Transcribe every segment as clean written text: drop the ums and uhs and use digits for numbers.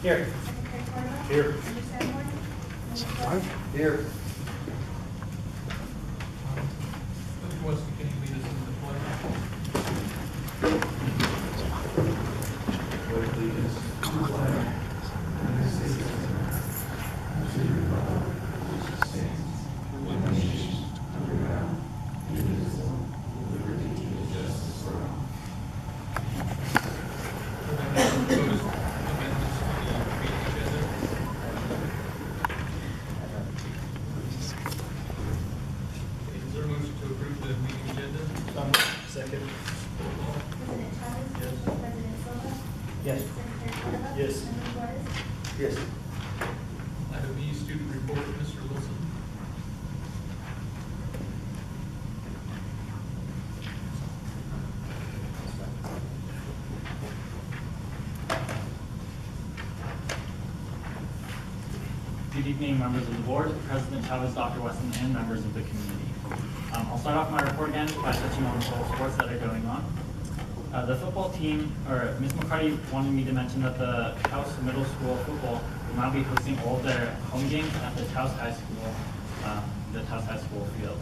Here. Here. Here. Weston, can you lead us into the pledge? Come on. Is there a motion to approve the meeting agenda? Second. President Thomas? Yes. President Silva? Yes. Secretary Cordova? Yes. Member Juarez? Yes. Item E, student report, Mr. Wilson. Good evening, members of the board, President Taos, Dr. Weston, and members of the community. I'll start off my report again by touching on the full sports that are going on. The football team, or Ms. McCarty wanted me to mention that the Taos Middle School football will now be hosting all of their home games at the Taos High School field.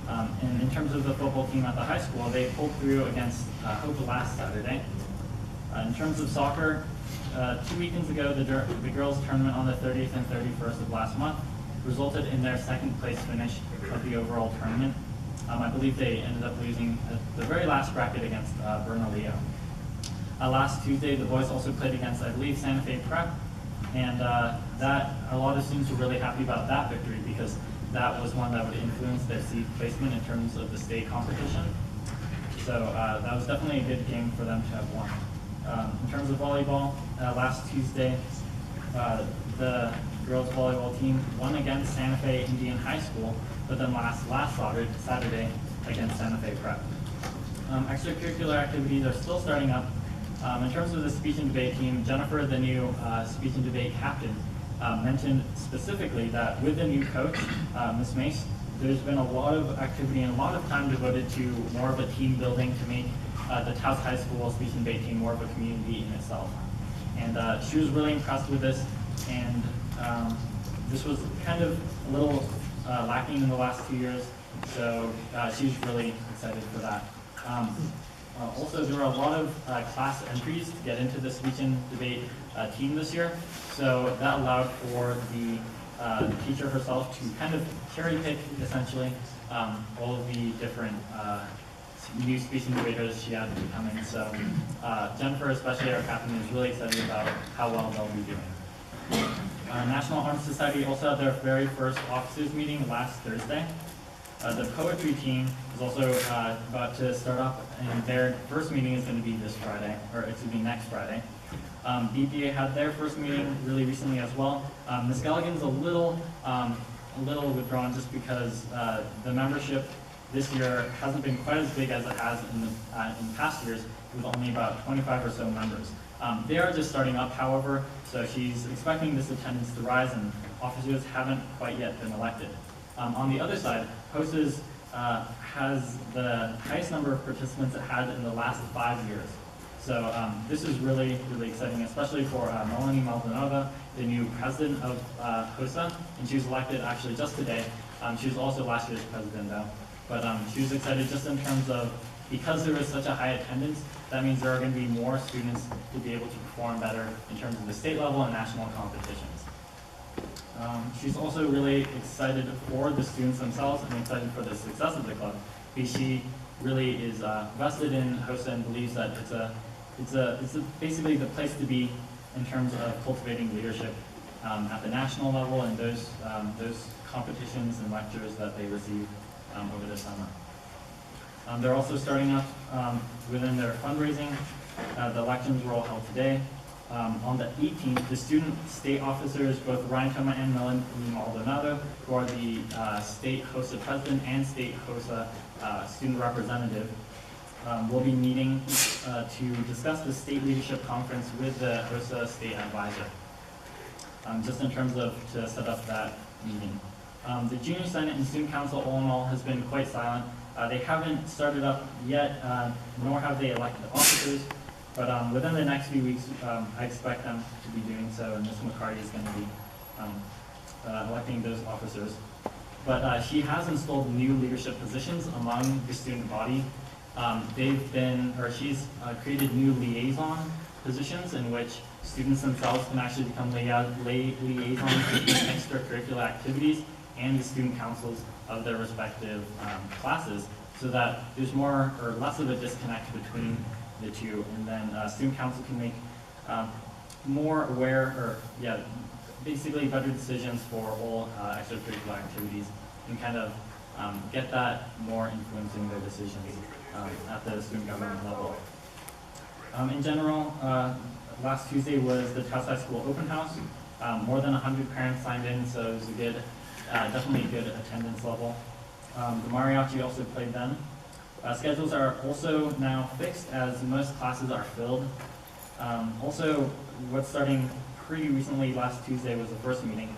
And in terms of the football team at the high school, they pulled through against Hope last Saturday. In terms of soccer, 2 weekends ago, the girls' tournament on the 30th and 31st of last month resulted in their second place finish of the overall tournament. I believe they ended up losing the very last bracket against Bernalillo. Last Tuesday, the boys also played against, I believe, Santa Fe Prep, and that a lot of students were really happy about that victory because that was one that would influence their seed placement in terms of the state competition. So that was definitely a good game for them to have won. In terms of volleyball, last Tuesday, the girls volleyball team won against Santa Fe Indian High School, but then last Saturday against Santa Fe Prep. Extracurricular activities are still starting up. In terms of the speech and debate team, Jennifer, the new speech and debate captain, mentioned specifically that with the new coach, Ms. Mace, there's been a lot of activity and a lot of time devoted to more of a team building to make the Taos High School speech and debate team more of a community in itself. And she was really impressed with this, and this was kind of a little lacking in the last 2 years, so she's really excited for that. Also, there were a lot of class entries to get into the speech and debate team this year, so that allowed for the teacher herself to kind of cherry pick, essentially, all of the different new speech and debaters she had coming. So Jennifer, especially our captain, is really excited about how well they'll be doing. National Honor Society also had their very first officers meeting last Thursday. The poetry team is also about to start up, and their first meeting is going to be this Friday, or it's going to be next Friday. BPA had their first meeting really recently as well. Ms. Galligan's a little withdrawn just because the membership this year hasn't been quite as big as it has in past years, with only about 25 or so members. They are just starting up, however, so she's expecting this attendance to rise, and officers haven't quite yet been elected. On the other side, HOSAs has the highest number of participants it had in the last 5 years. So this is really, really exciting, especially for Melanie Maldonado, the new president of HOSA, and she was elected actually just today. She was also last year's president though. But she was excited just in terms of, because there was such a high attendance, that means there are going to be more students to be able to perform better in terms of the state level and national competitions. She's also really excited for the students themselves and excited for the success of the club, because she really is vested in HOSA and believes that it's basically the place to be in terms of cultivating leadership at the national level and those competitions and lectures that they receive over the summer. They're also starting up within their fundraising. The elections were all held today. On the 18th, the student state officers, both Ryan Toma and Melanie Maldonado, who are the state HOSA president and state HOSA student representative, will be meeting to discuss the state leadership conference with the HOSA state advisor, just in terms of to set up that meeting. The Junior Senate and Student Council, all in all, has been quite silent. They haven't started up yet, nor have they elected officers. But within the next few weeks, I expect them to be doing so, and Ms. McCarty is going to be electing those officers. But she has installed new leadership positions among the student body. She's created new liaison positions in which students themselves can actually become liaisons to extracurricular activities and the student councils of their respective classes, so that there's more or less of a disconnect between the two, and then student council can make more aware, basically better decisions for all extracurricular activities, and kind of get that more influencing their decisions at the student government level. In general, last Tuesday was the Taos High School open house. More than 100 parents signed in, so it was a good, definitely a good attendance level. The mariachi also played then. Schedules are also now fixed as most classes are filled. Also, what's starting pretty recently, last Tuesday was the first meeting,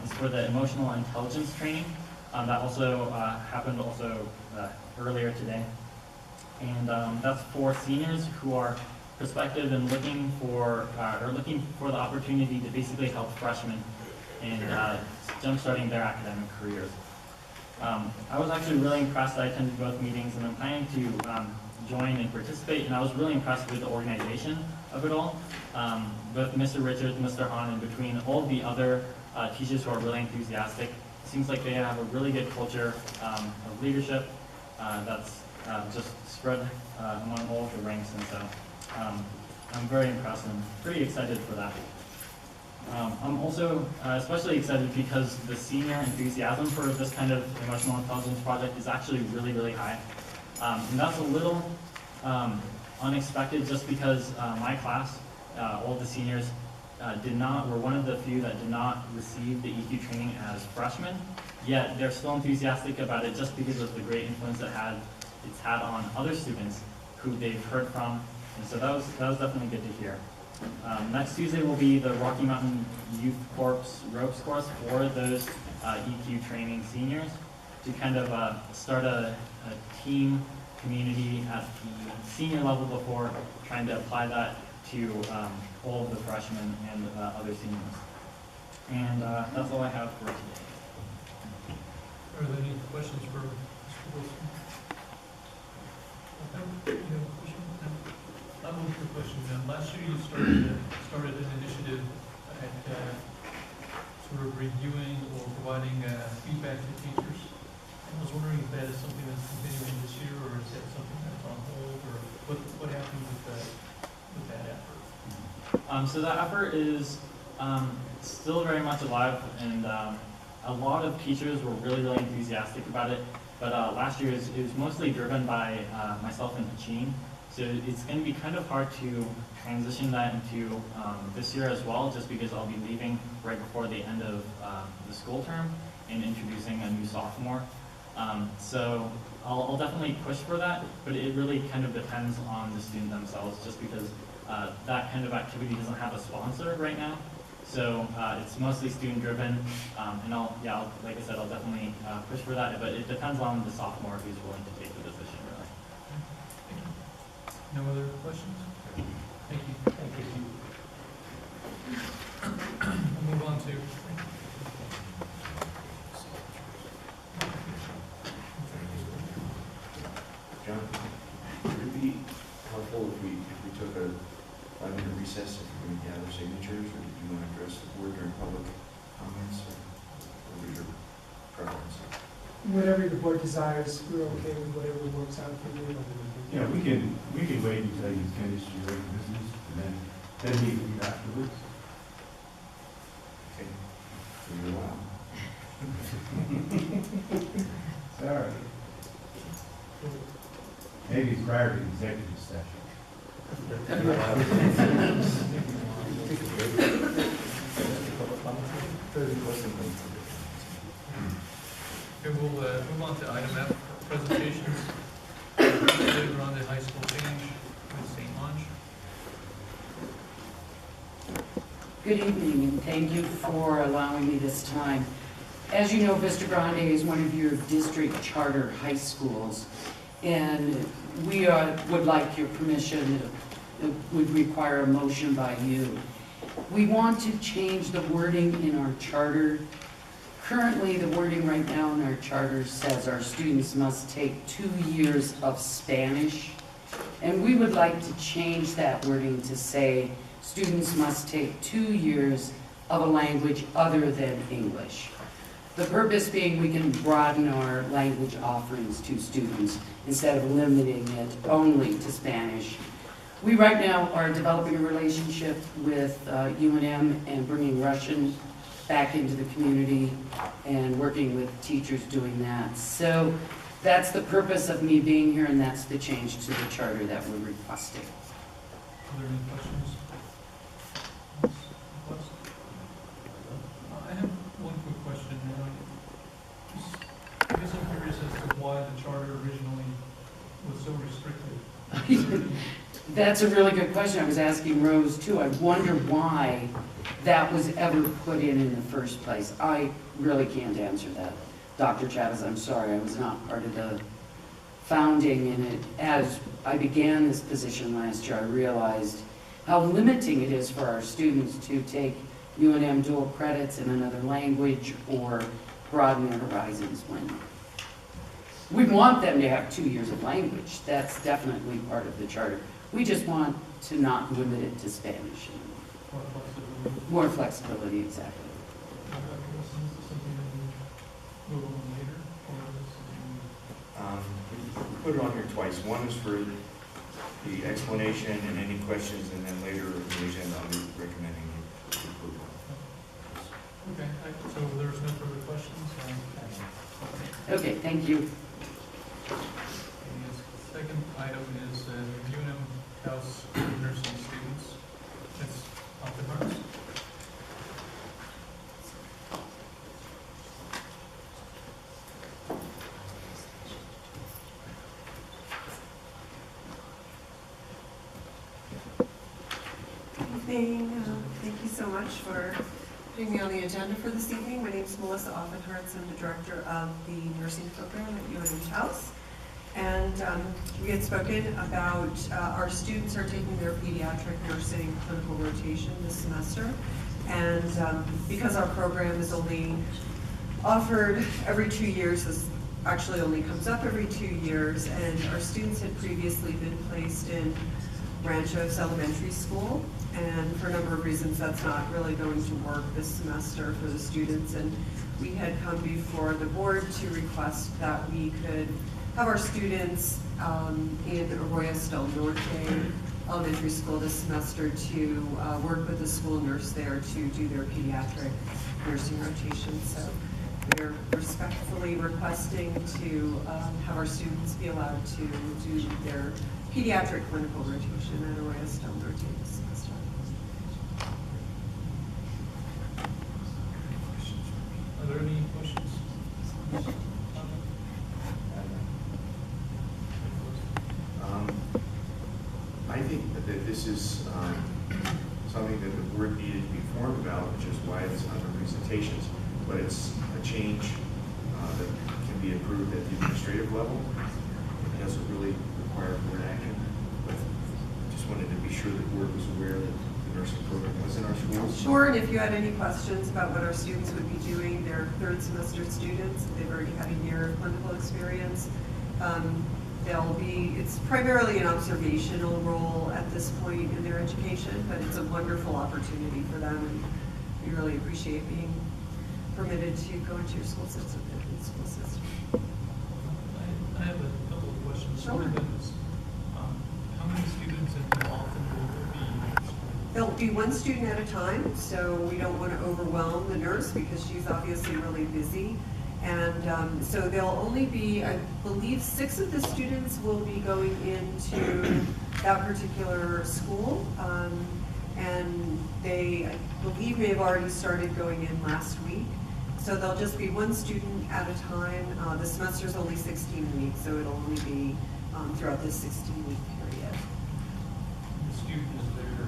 is for the emotional intelligence training. That also happened earlier today. And that's for seniors who are prospective and looking for the opportunity to basically help freshmen in jumpstarting their academic careers. I was actually really impressed. I attended both meetings, and I'm planning to join and participate, and I was really impressed with the organization of it all. Both Mr. Richards, Mr. Hahn, and between all the other teachers who are really enthusiastic, it seems like they have a really good culture of leadership that's just spread among all of the ranks, and so I'm very impressed and pretty excited for that. I'm also especially excited because the senior enthusiasm for this kind of emotional intelligence project is actually really, really high. And that's a little unexpected just because my class, all the seniors, were one of the few that did not receive the EQ training as freshmen, yet they're still enthusiastic about it just because of the great influence it's had on other students who they've heard from, and so that was definitely good to hear. Next Tuesday will be the Rocky Mountain Youth Corps ropes course for those EQ training seniors to kind of start a team community at the senior level before trying to apply that to all of the freshmen and other seniors. And that's all I have for today. Are there any questions for Mr. Wilson? You have a question? No? I'll move to a question then. Last year you started an initiative at sort of reviewing or providing feedback to teachers. I was wondering if that is something that's continuing this year, or is that something that's on hold, or what happened with that effort? So that effort is still very much alive, and a lot of teachers were really, really enthusiastic about it. But last year it was mostly driven by myself and Hachin. So it's going to be kind of hard to transition that into this year as well, just because I'll be leaving right before the end of the school term and introducing a new sophomore. So I'll definitely push for that, but it really kind of depends on the student themselves, just because that kind of activity doesn't have a sponsor right now. So it's mostly student driven, and like I said, I'll definitely push for that, but it depends on the sophomore who's willing to take the position, really. No other questions? Thank you. Thank you. We'll move on to. John, would it be helpful if we took a 5-minute recess if we're going to gather signatures, or do you want to address the board during public comments, or what is your preference? Whatever the board desires, we're okay with whatever works out for you. Yeah, we can wait until you finish your regular business, and then meet afterwards. Okay, for you a while. Sorry. Maybe prior to executive session. Okay, we'll move on to item F, presentations. Later on the high school change with St. Ange. Good evening, and thank you for allowing me this time. As you know, Vista Grande is one of your district charter high schools, and we would like your permission would require a motion by you. We want to change the wording in our charter. Currently, the wording right now in our charter says our students must take 2 years of Spanish. And we would like to change that wording to say students must take 2 years of a language other than English. The purpose being we can broaden our language offerings to students instead of limiting it only to Spanish. We right now are developing a relationship with UNM and bringing Russian back into the community and working with teachers doing that. So that's the purpose of me being here, and that's the change to the charter that we're requesting. Are there any questions? I have one quick question. I guess I'm curious as to why the charter originally was so restricted. That's a really good question. I was asking Rose too. I wonder why that was ever put in the first place. I really can't answer that. Dr. Chavez, I'm sorry, I was not part of the founding, and it, as I began this position last year, I realized how limiting it is for our students to take UNM dual credits in another language or broaden their horizons when we want them to have 2 years of language. That's definitely part of the charter. We just want to not limit it to Spanish. More flexibility. More flexibility, exactly. Is this something that we move on later, or is this something We put it on here twice. One is for the explanation and any questions, and then later in the agenda, I'll be recommending you approve. okay, so there's no further questions? Okay, thank you. The second item is UNM-Taos nursing students. Ms. Oppenheimer. Evening. Thank you so much for putting me on the agenda for this evening. My name is Melissa Offenhartz. I'm the director of the nursing program at UNM-Taos. And we had spoken about our students are taking their pediatric nursing clinical rotation this semester. And because our program is only offered every 2 years, this actually only comes up every 2 years, and our students had previously been placed in Ranchos Elementary School, and for a number of reasons that's not really going to work this semester for the students. And we had come before the board to request that we could have our students in Arroyo del Norte Elementary School this semester to work with the school nurse there to do their pediatric nursing rotation. So we're respectfully requesting to have our students be allowed to do their pediatric clinical rotation at Arroyo del Norte this semester. Are there any questions? I think that this is something that the board needed to be informed about, which is why it's under presentations, but it's a change that can be approved at the administrative level. It doesn't really require board action, but just wanted to be sure the board was aware that the nursing program was in our schools. Sure, and if you had any questions about what our students would be doing, they're third semester students, they've already had a year of clinical experience. It's primarily an observational role at this point in their education, but it's a wonderful opportunity for them, and we really appreciate being permitted to go into your school system. I have a couple of questions. Sure. One of them is, how many students and how often will there be? There'll be one student at a time, so we don't want to overwhelm the nurse because she's obviously really busy. And so there'll only be, I believe, 6 of the students will be going into that particular school. And they, I believe, may have already started going in last week. So there'll just be one student at a time. The semester's only 16 weeks, so it'll only be throughout this 16-week period. The student is there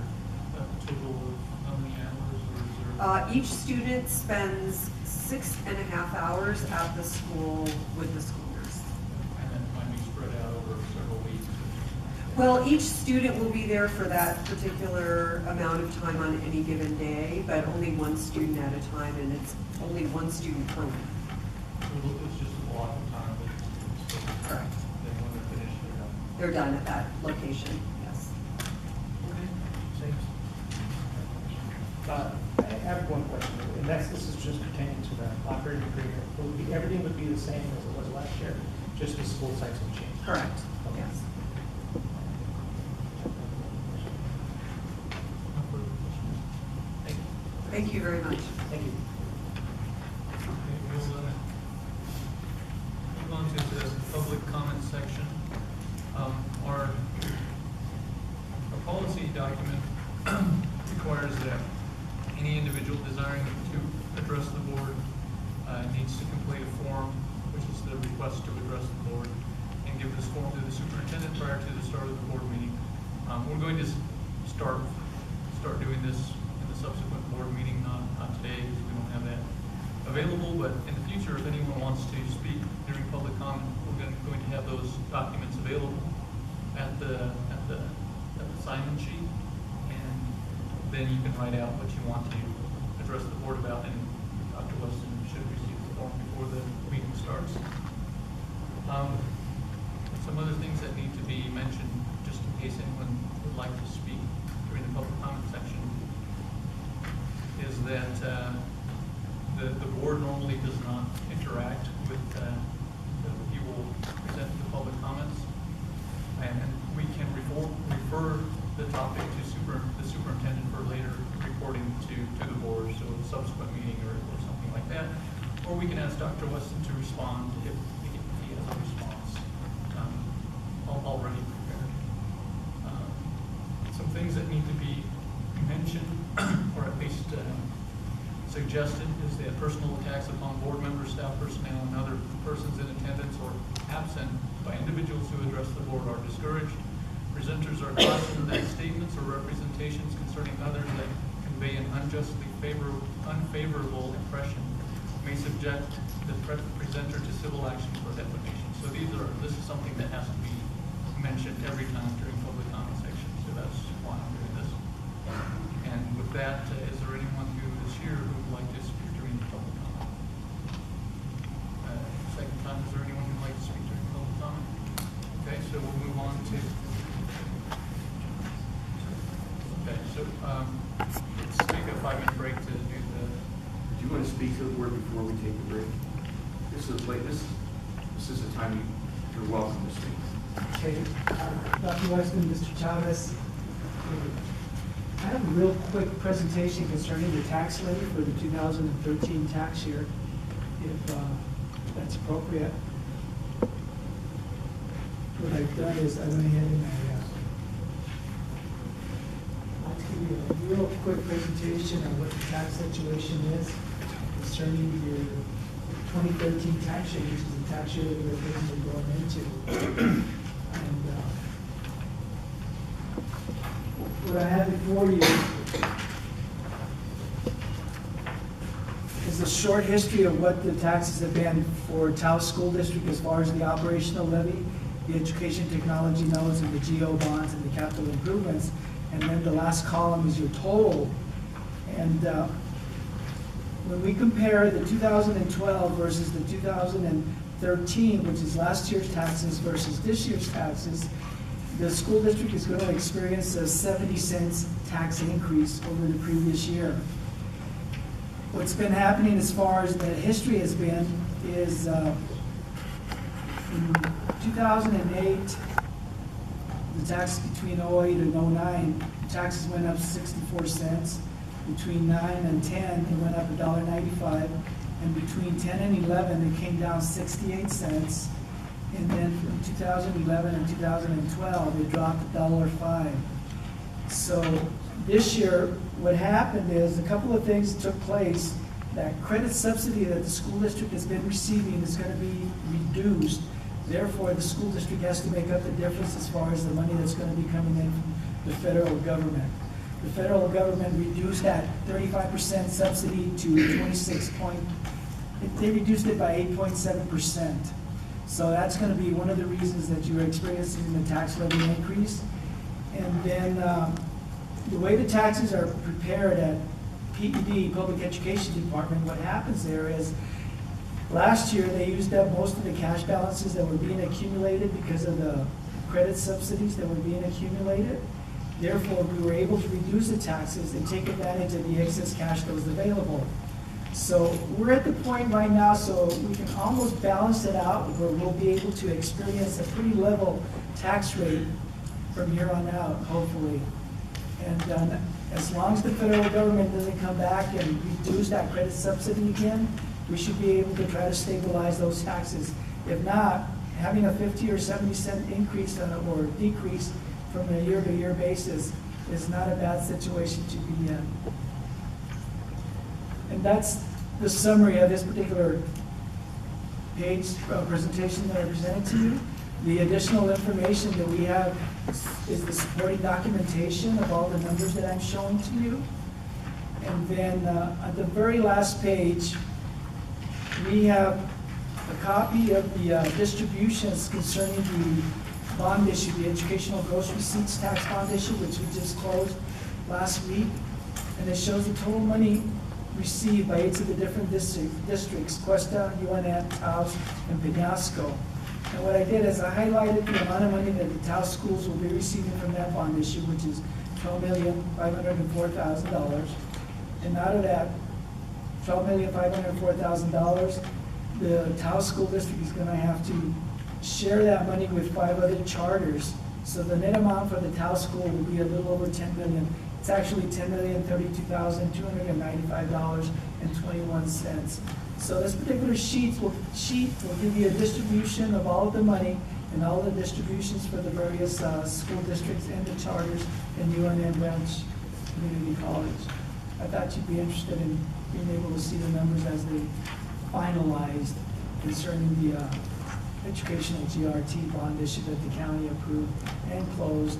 a total of how many hours, or is there? Each student spends 6.5 hours at the school with the school nurse. And then might be spread out over several weeks. Well, each student will be there for that particular amount of time on any given day, but only one student at a time, and it's only one student per week. It's just a block of time, but it's, Correct. then when they're finished, they're done. They're done at that location, yes. I have one question, and this is just pertaining to the operating agreement. Everything would be the same as it was last year, just the school sites would change. Correct, Okay. yes. No further questions? Thank you. Thank you very much. Thank you. Okay, we'll move on to the public comment section. Our policy document requires that any individual desiring to address the board needs to complete a form, which is the request to address the board, and give this form to the superintendent prior to the start of the board meeting. We're going to start doing this in the subsequent board meeting, not today, because we don't have that available, but in the future, if anyone wants to speak during public comment, we're going to have those documents available at the sign-in sheet, and then you can write out what you want to address the board about, and Dr. Weston should receive the form before the meeting starts. Some other things that need to be mentioned, just in case anyone would like to speak during the public comment section, is that the board normally does not interact with the people present the public comments, and we can refer the topic to the superintendent for later reporting to the board, so a subsequent meeting or something like that. Or we can ask Dr. Weston to respond if he has a response already prepared. Some things that need to be mentioned, or at least suggested, is that personal attacks upon board members, staff personnel, and other persons in attendance or absent by individuals who address the board are discouraged. Presenters are cautioned that statements or representations concerning others that convey an unjustly unfavorable impression may subject the presenter to civil action for defamation. So this is something that has to be mentioned every time during public comment section, so that's why I'm doing this. And with that, is there anyone who is here who would like to speak during the public comment? Second time, is there anyone who would like to speak during public comment? Okay, so we'll move on to. Okay, so let's take a 5-minute break to do the. Do you want to speak to the board before we take the break? This is a time you're welcome to speak. Okay, Dr. Weston, Mr. Chavez, I have a real quick presentation concerning the tax levy for the 2013 tax year, if that's appropriate. What I've done is I went ahead and I'll give you a real quick presentation on what the tax situation is concerning your 2013 tax year, which is the tax year that we're presently going into. And what I have before you is a short history of what the taxes have been for Taos School District as far as the operational levy, the education technology nodes, and the GO bonds and the capital improvements. And then the last column is your total. And when we compare the 2012 versus the 2013, which is last year's taxes versus this year's taxes, the school district is going to experience a 70 cents tax increase over the previous year. What's been happening as far as the history has been is in 2008, the tax between 08 and 09, taxes went up 64 cents. Between 9 and 10, it went up $1.95. And between 10 and 11, it came down 68 cents. And then from 2011 and 2012, it dropped $1.05. So this year, what happened is a couple of things took place. That credit subsidy that the school district has been receiving is going to be reduced. Therefore, the school district has to make up the difference as far as the money that's going to be coming in from the federal government. The federal government reduced that 35% subsidy to 26 point, they reduced it by 8.7%. So that's gonna be one of the reasons that you're experiencing the tax levy increase. And then, the way the taxes are prepared at PED, Public Education Department, what happens there is, last year, they used up most of the cash balances that were being accumulated because of the credit subsidies that were being accumulated. Therefore, we were able to reduce the taxes and take advantage of the excess cash that was available. So we're at the point right now, so we can almost balance it out, where we'll be able to experience a pretty level tax rate from here on out, hopefully. And as long as the federal government doesn't come back and reduce that credit subsidy again, we should be able to try to stabilize those taxes. If not, having a 50 or 70 cent increase or decrease from a year-to-year basis is not a bad situation to be in. And that's the summary of this particular page presentation that I presented to you. The additional information that we have is the supporting documentation of all the numbers that I'm showing to you. And then at the very last page, we have a copy of the distributions concerning the bond issue, the educational gross receipts tax bond issue, which we just closed last week. And it shows the total money received by each of the different districts, Cuesta, UNM-Taos, and Peñasco. And what I did is I highlighted the amount of money that the Taos schools will be receiving from that bond issue, which is $12,504,000. And out of that $12,504,000, the Taos School District is gonna have to share that money with 5 other charters. So the net amount for the Taos school will be a little over 10 million. It's actually $10,032,295.21. So this particular sheet will give you a distribution of all of the money and all the distributions for the various school districts and the charters in UNM Branch Community College. I thought you'd be interested in being able to see the numbers as they finalized concerning the educational GRT bond issue that the county approved and closed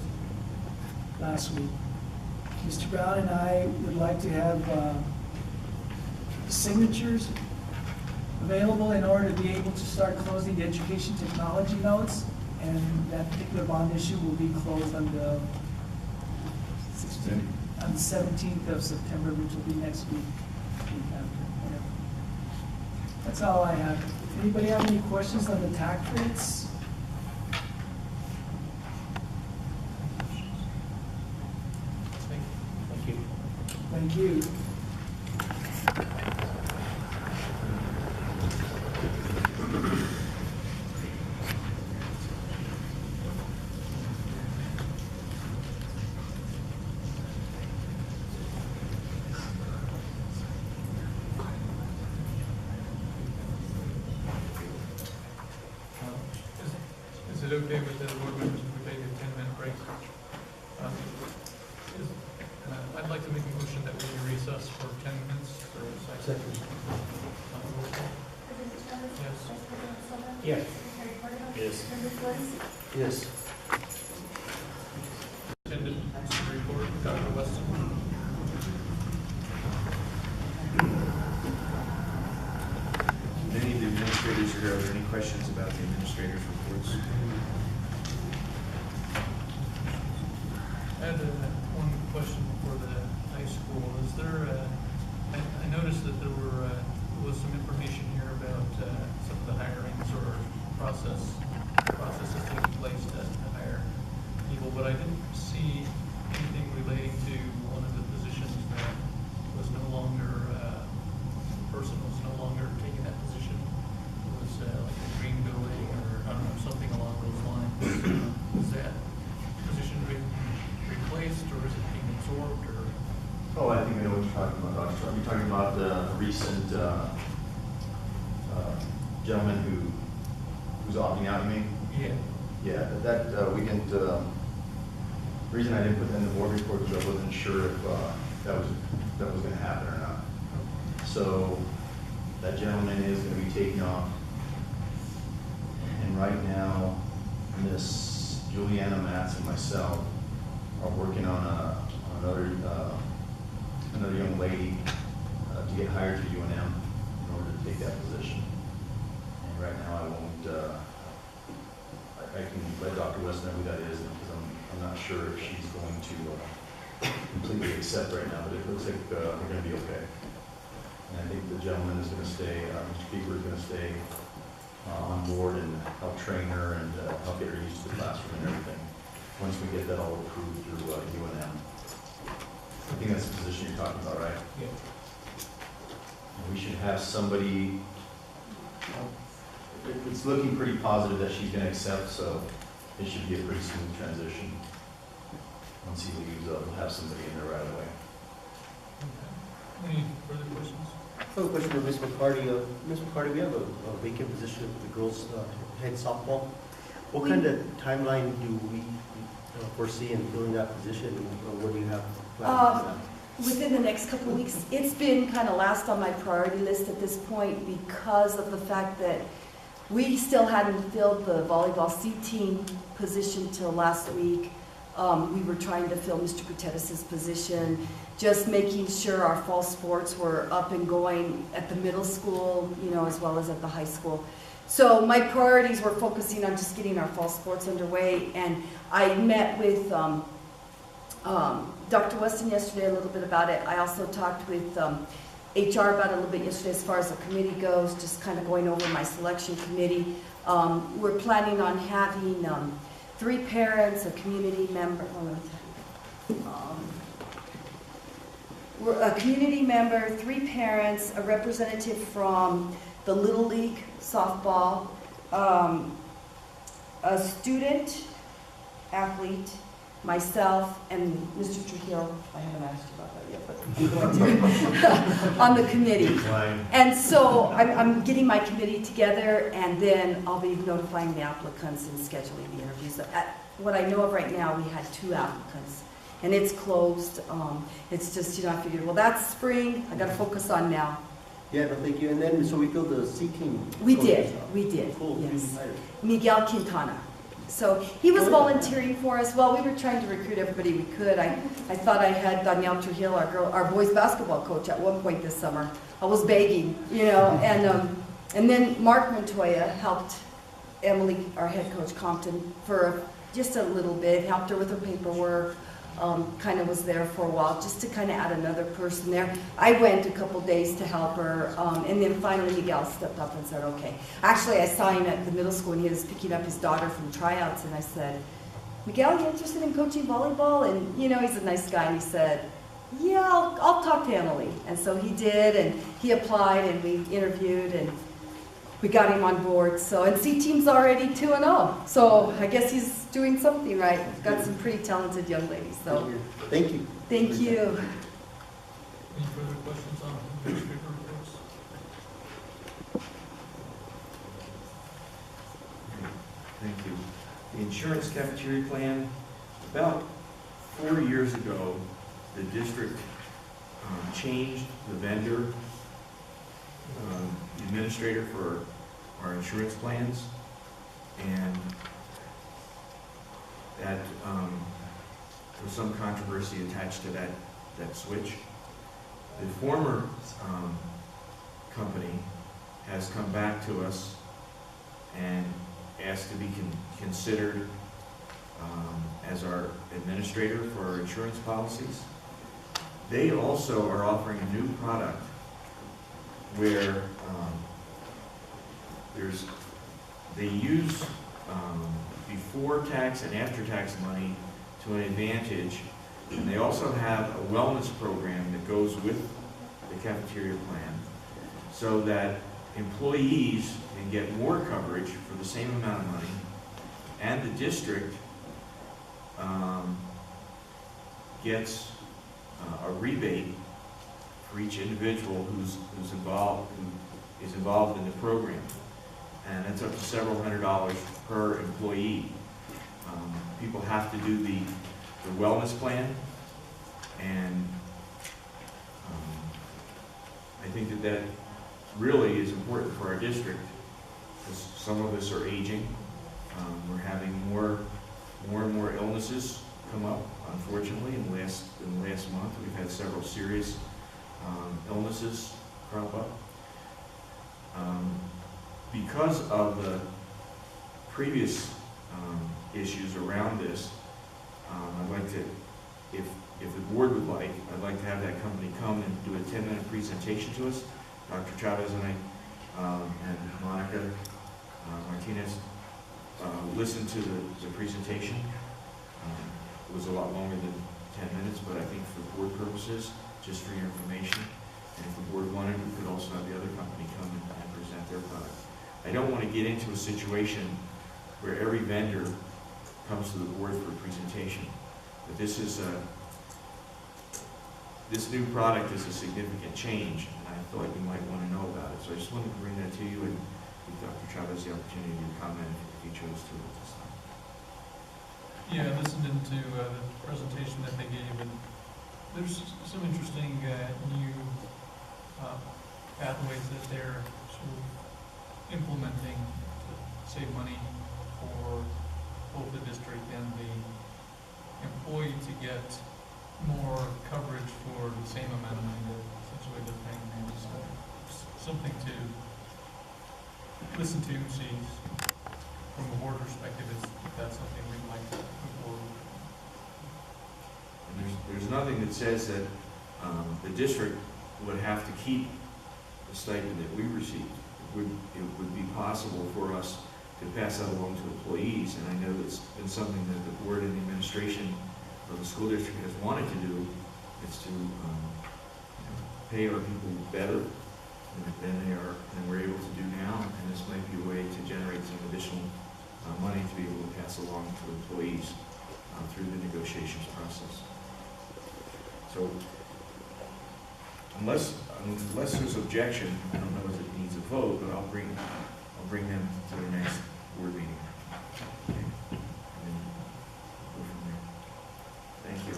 last week. Mr. Brown and I would like to have signatures available in order to be able to start closing the education technology notes, and that particular bond issue will be closed on the 17th of September, which will be next week. That's all I have. Anybody have any questions on the tax rates? Thank you. Thank you. Is it okay with the board members if we take a 10-minute break? I'd like to make a motion that we recess for 10 minutes for a second. Yes. Yes. Yes. Attended report, Dr. Weston. Any of the administrators are here, are there any questions about the administrators' reports? I had one question for the high school. Is there, I noticed that there was some information here about some of the hirings or processes taking place to hire people, but I didn't see anything relating to one of the positions that was no longer, the person was no longer taking that position. It was like a green building or, I don't know, something along those lines. Is that position being replaced or is it being absorbed or? Oh, I think I know what you're talking about, Doctor. Are you talking about the recent gentleman who's opting out, you mean? Yeah. Yeah, that we didn't, the reason I didn't put that in the board report was I wasn't sure if that was going to happen or not. So that gentleman is going to be taking off. And right now, Miss Juliana Matz and myself are working on another young lady to get hired to UNM in order to take that position. And right now, I won't I can let Dr. West know who that is, because I'm not sure if she's going to completely accept right now, but it looks like we're gonna be okay. And I think the gentleman is gonna stay, Mr. Beaver is gonna stay on board and help train her and help get her used to the classroom and everything, once we get that all approved through UNM. I think that's the position you're talking about, right? Yeah. And we should have somebody, it's looking pretty positive that she's gonna accept, so it should be a pretty smooth transition. Once he leaves, we'll have somebody in there right away. Any further questions? I have a question for Ms. McCarty. Ms. McCarty, we have a vacant position for the girls' head softball. What kind of timeline do we foresee in filling that position, or what do you have planned for that? Within the next couple of weeks. It's been kind of last on my priority list at this point because of the fact that we still hadn't filled the volleyball C team position till last week. We were trying to fill Mr. Gutierrez's position, just making sure our fall sports were up and going at the middle school, you know, as well as at the high school. So my priorities were focusing on just getting our fall sports underway, and I met with Dr. Weston yesterday a little bit about it. I also talked with HR about it a little bit yesterday as far as the committee goes, just kind of going over my selection committee. We're planning on having 3 parents, a community member, a community member, 3 parents, a representative from the Little League softball, a student, athlete, myself, and Mr. Trujillo. I haven't asked you about that yet, but I'm going to, on the committee. And so I'm getting my committee together, and then I'll be notifying the applicants and scheduling the interviews. What I know of right now, we had 2 applicants, and it's closed. It's just, you know, I figured, well, that's spring. I got to focus on now. Yeah, no, thank you. And then, so we filled the C team. We did. Cool. Yes. Miguel Quintana. So he was volunteering for us. Well, we were trying to recruit everybody we could. I thought I had Danielle Trujillo, our boys basketball coach, at one point this summer. I was begging, you know, and then Mark Montoya helped Emily, our head coach, Compton, for just a little bit, helped her with her paperwork, kind of was there for a while, just to kind of add another person there. I went a couple days to help her, and then finally Miguel stepped up and said, okay. Actually, I saw him at the middle school, and he was picking up his daughter from tryouts, and I said, Miguel, you interested in coaching volleyball? And, you know, he's a nice guy, and he said, yeah, I'll talk to Emily. And so he did, and he applied, and we interviewed, and we got him on board. So, and C team's already 2-0. So I guess he's doing something right. Got some pretty talented young ladies. So thank you. Thank you. Any further questions on administrative reports? Thank you. The insurance cafeteria plan, about 4 years ago, the district changed the vendor, the administrator for our insurance plans, and that there was some controversy attached to that switch. The former company has come back to us and asked to be considered as our administrator for our insurance policies. They also are offering a new product where they use before tax and after tax money to an advantage, and they also have a wellness program that goes with the cafeteria plan, so that employees can get more coverage for the same amount of money, and the district gets a rebate for each individual who is involved in the program, and that's up to several $100s per employee. People have to do the wellness plan, and I think that really is important for our district, because some of us are aging. We're having more and more illnesses come up, unfortunately. In the last month, we've had several serious illnesses crop up. Because of the previous issues around this. I'd like to, if the board would like, I'd like to have that company come and do a 10-minute presentation to us. Dr. Chavez and I, and Monica Martinez, listened to the presentation. It was a lot longer than 10 minutes, but I think for board purposes, just for your information, and if the board wanted, we could also have the other company come and present their product. I don't want to get into a situation where every vendor comes to the board for a presentation, but this new product is a significant change, and I thought you might want to know about it. So I just wanted to bring that to you and give Dr. Chavez the opportunity to comment if he chose to at this time. Yeah, I listened into the presentation that they gave, and there's some interesting new pathways that they're sort of implementing to save money for both the district and the employee to get more coverage for the same amount of money that essentially they're paying now. So something to listen to, see from a board perspective if that's something we'd like to move forward with. And there's nothing that says that the district would have to keep the stipend that we receive. It would be possible for us to pass that along to employees, and I know that's been something that the board and the administration of the school district has wanted to do, is to pay our people better than we're able to do now, and this might be a way to generate some additional money to be able to pass along to employees through the negotiations process. So unless there's objection, I don't know if it needs a vote, but I'll bring them to the next board meeting. Okay. And then go from there. Thank you.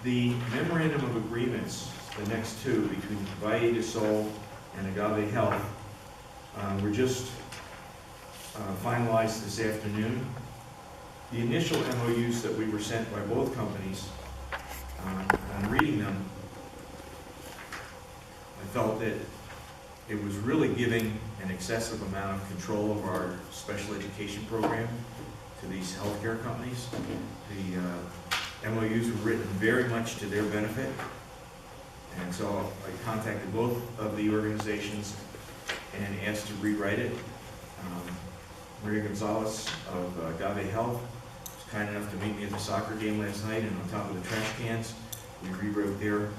The memorandum of agreements, the next two, between Valle de Sol and Agave Health, were just finalized this afternoon. The initial MOUs that we were sent by both companies, on reading them, I felt that it was really giving an excessive amount of control of our special education program to these healthcare companies. The MOUs were written very much to their benefit, and so I contacted both of the organizations and asked to rewrite it. Maria Gonzalez of Agave Health was kind enough to meet me at the soccer game last night, and on top of the trash cans, we rewrote their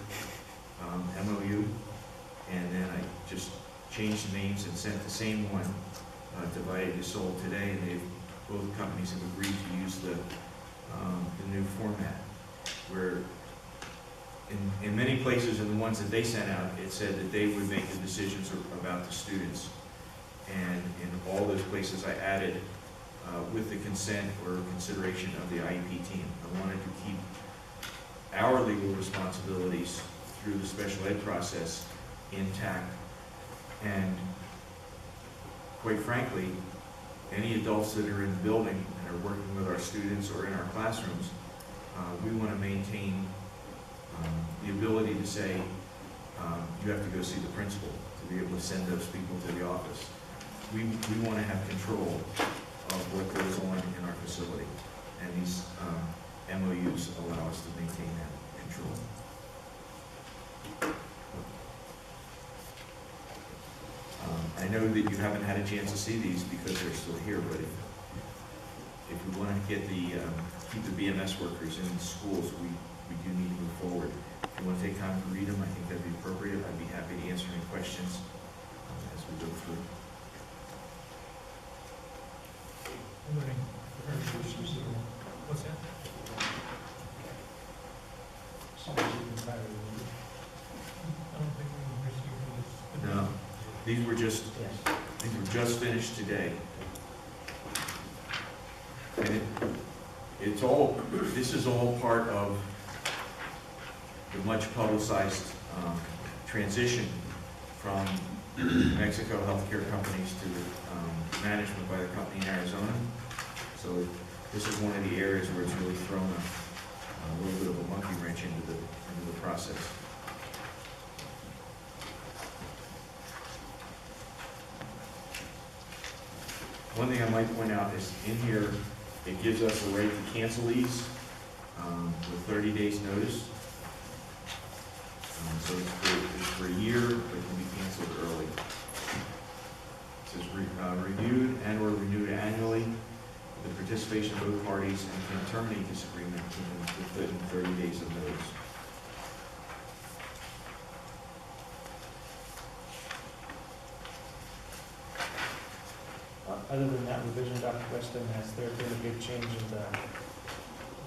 MOU, and then I just changed the names and sent the same one to Valle de Sol today, and both companies have agreed to use the new format, where in many places in the ones that they sent out, it said that they would make the decisions about the students. And in all those places I added, with the consent or consideration of the IEP team. I wanted to keep our legal responsibilities through the special ed process intact. And quite frankly, any adults that are in the building and are working with our students or in our classrooms, we want to maintain the ability to say, you have to go see the principal to be able to send those people to the office. We want to have control of what goes on in our facility, and these MOUs allow us to maintain that control. I know that you haven't had a chance to see these because they're still here, but if we want to get keep the BMS workers in the schools, we do need to move forward. If you want to take time to read them, I think that'd be appropriate. I'd be happy to answer any questions as we go through. What's that? I don't think we received this. No, these were just finished today. And this is all part of the much publicized transition from Mexico healthcare companies to management by the company in Arizona. So this is one of the areas where it's really thrown a little bit of a monkey wrench into the process. One thing I might point out is in here, it gives us a right to cancel these with 30 days notice. So it's for a year, but it can be canceled early. It says reviewed and or renewed annually, with the participation of both parties, and can terminate this agreement within 30 days of notice. Other than that revision, Dr. Weston, has there been a big change in the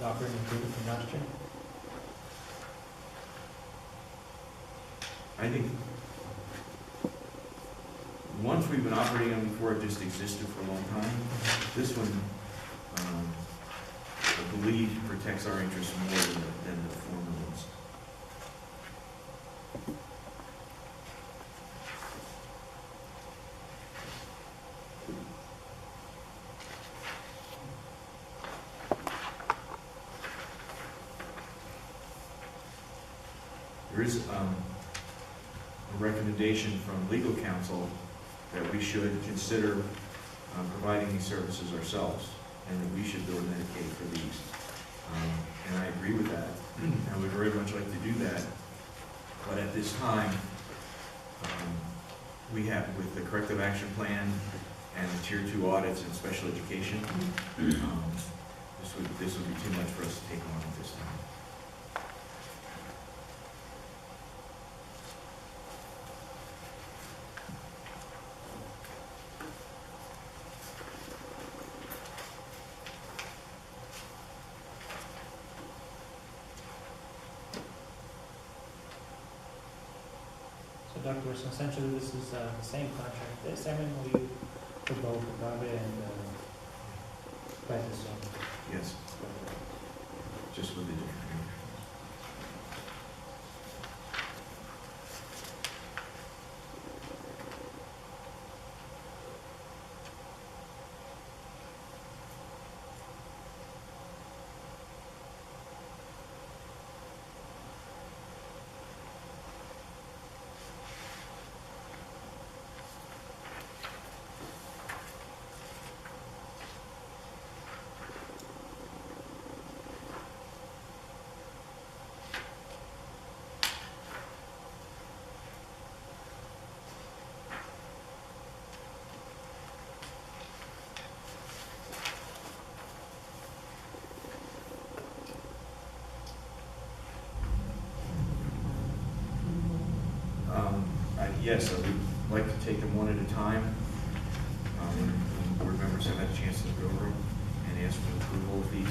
operating agreement from last year? I think once we've been operating them before, it just existed for a long time. This one, I believe, protects our interests more than the former ones. There is a recommendation from legal counsel that we should consider providing these services ourselves, and that we should bill Medicaid for these. And I agree with that. I would very much like to do that. But at this time, we have, with the corrective action plan and the tier 2 audits and special education, this would be too much for us to take on at this time. So Dr. Weston, essentially this is the same contract, the same MOU for both Agave and Practice. Yes, just with the different. Yes, I would like to take them one at a time. When board members have had a chance to go over them and ask for approval of these.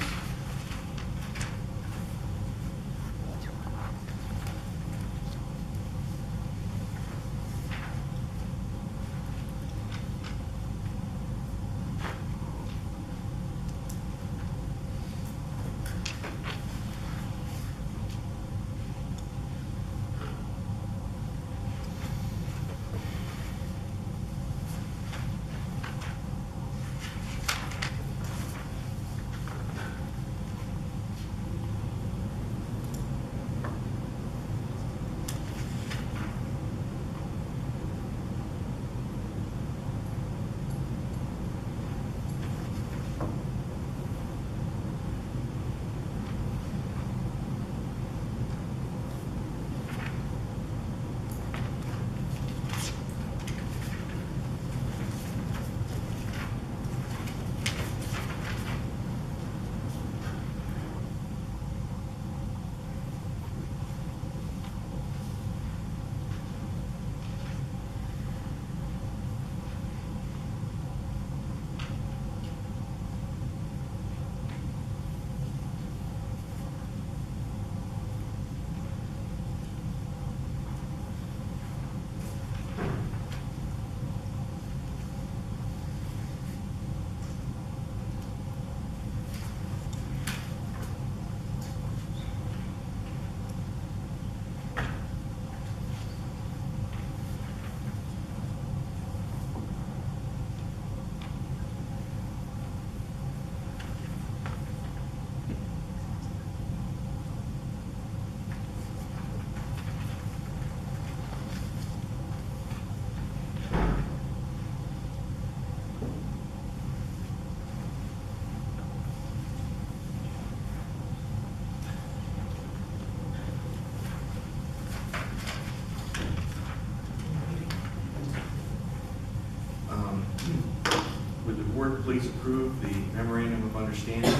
board please approve the memorandum of understanding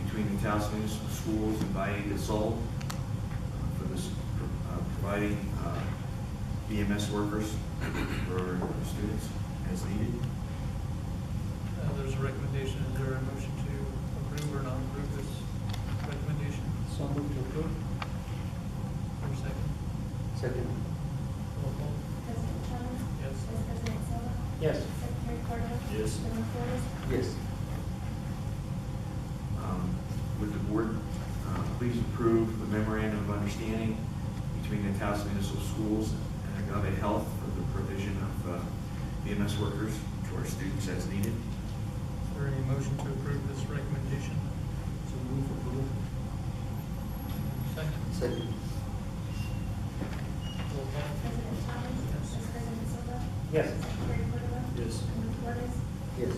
between the Taos Municipal Schools and Valle del Sol for this, providing BMS workers for students as needed. There's a recommendation. Is there a motion to approve or not approve this recommendation? So moved to approve. Or second? Second. Roll call. President Chavez? Yes. Vice President Silva? Yes. Secretary Cordero? Yes. Chairman Flores? Yes. Would the board please approve the memorandum of understanding between the Taos Municipal Schools and Agave Health for the provision of BMS workers to our students as needed? Is there any motion to approve this recommendation? So move for approval. Second? Second. Roll call. President Chavez? Yes. Vice President Silva? Yes. Secretary Cordero? Yes. Chairman Flores? Yes.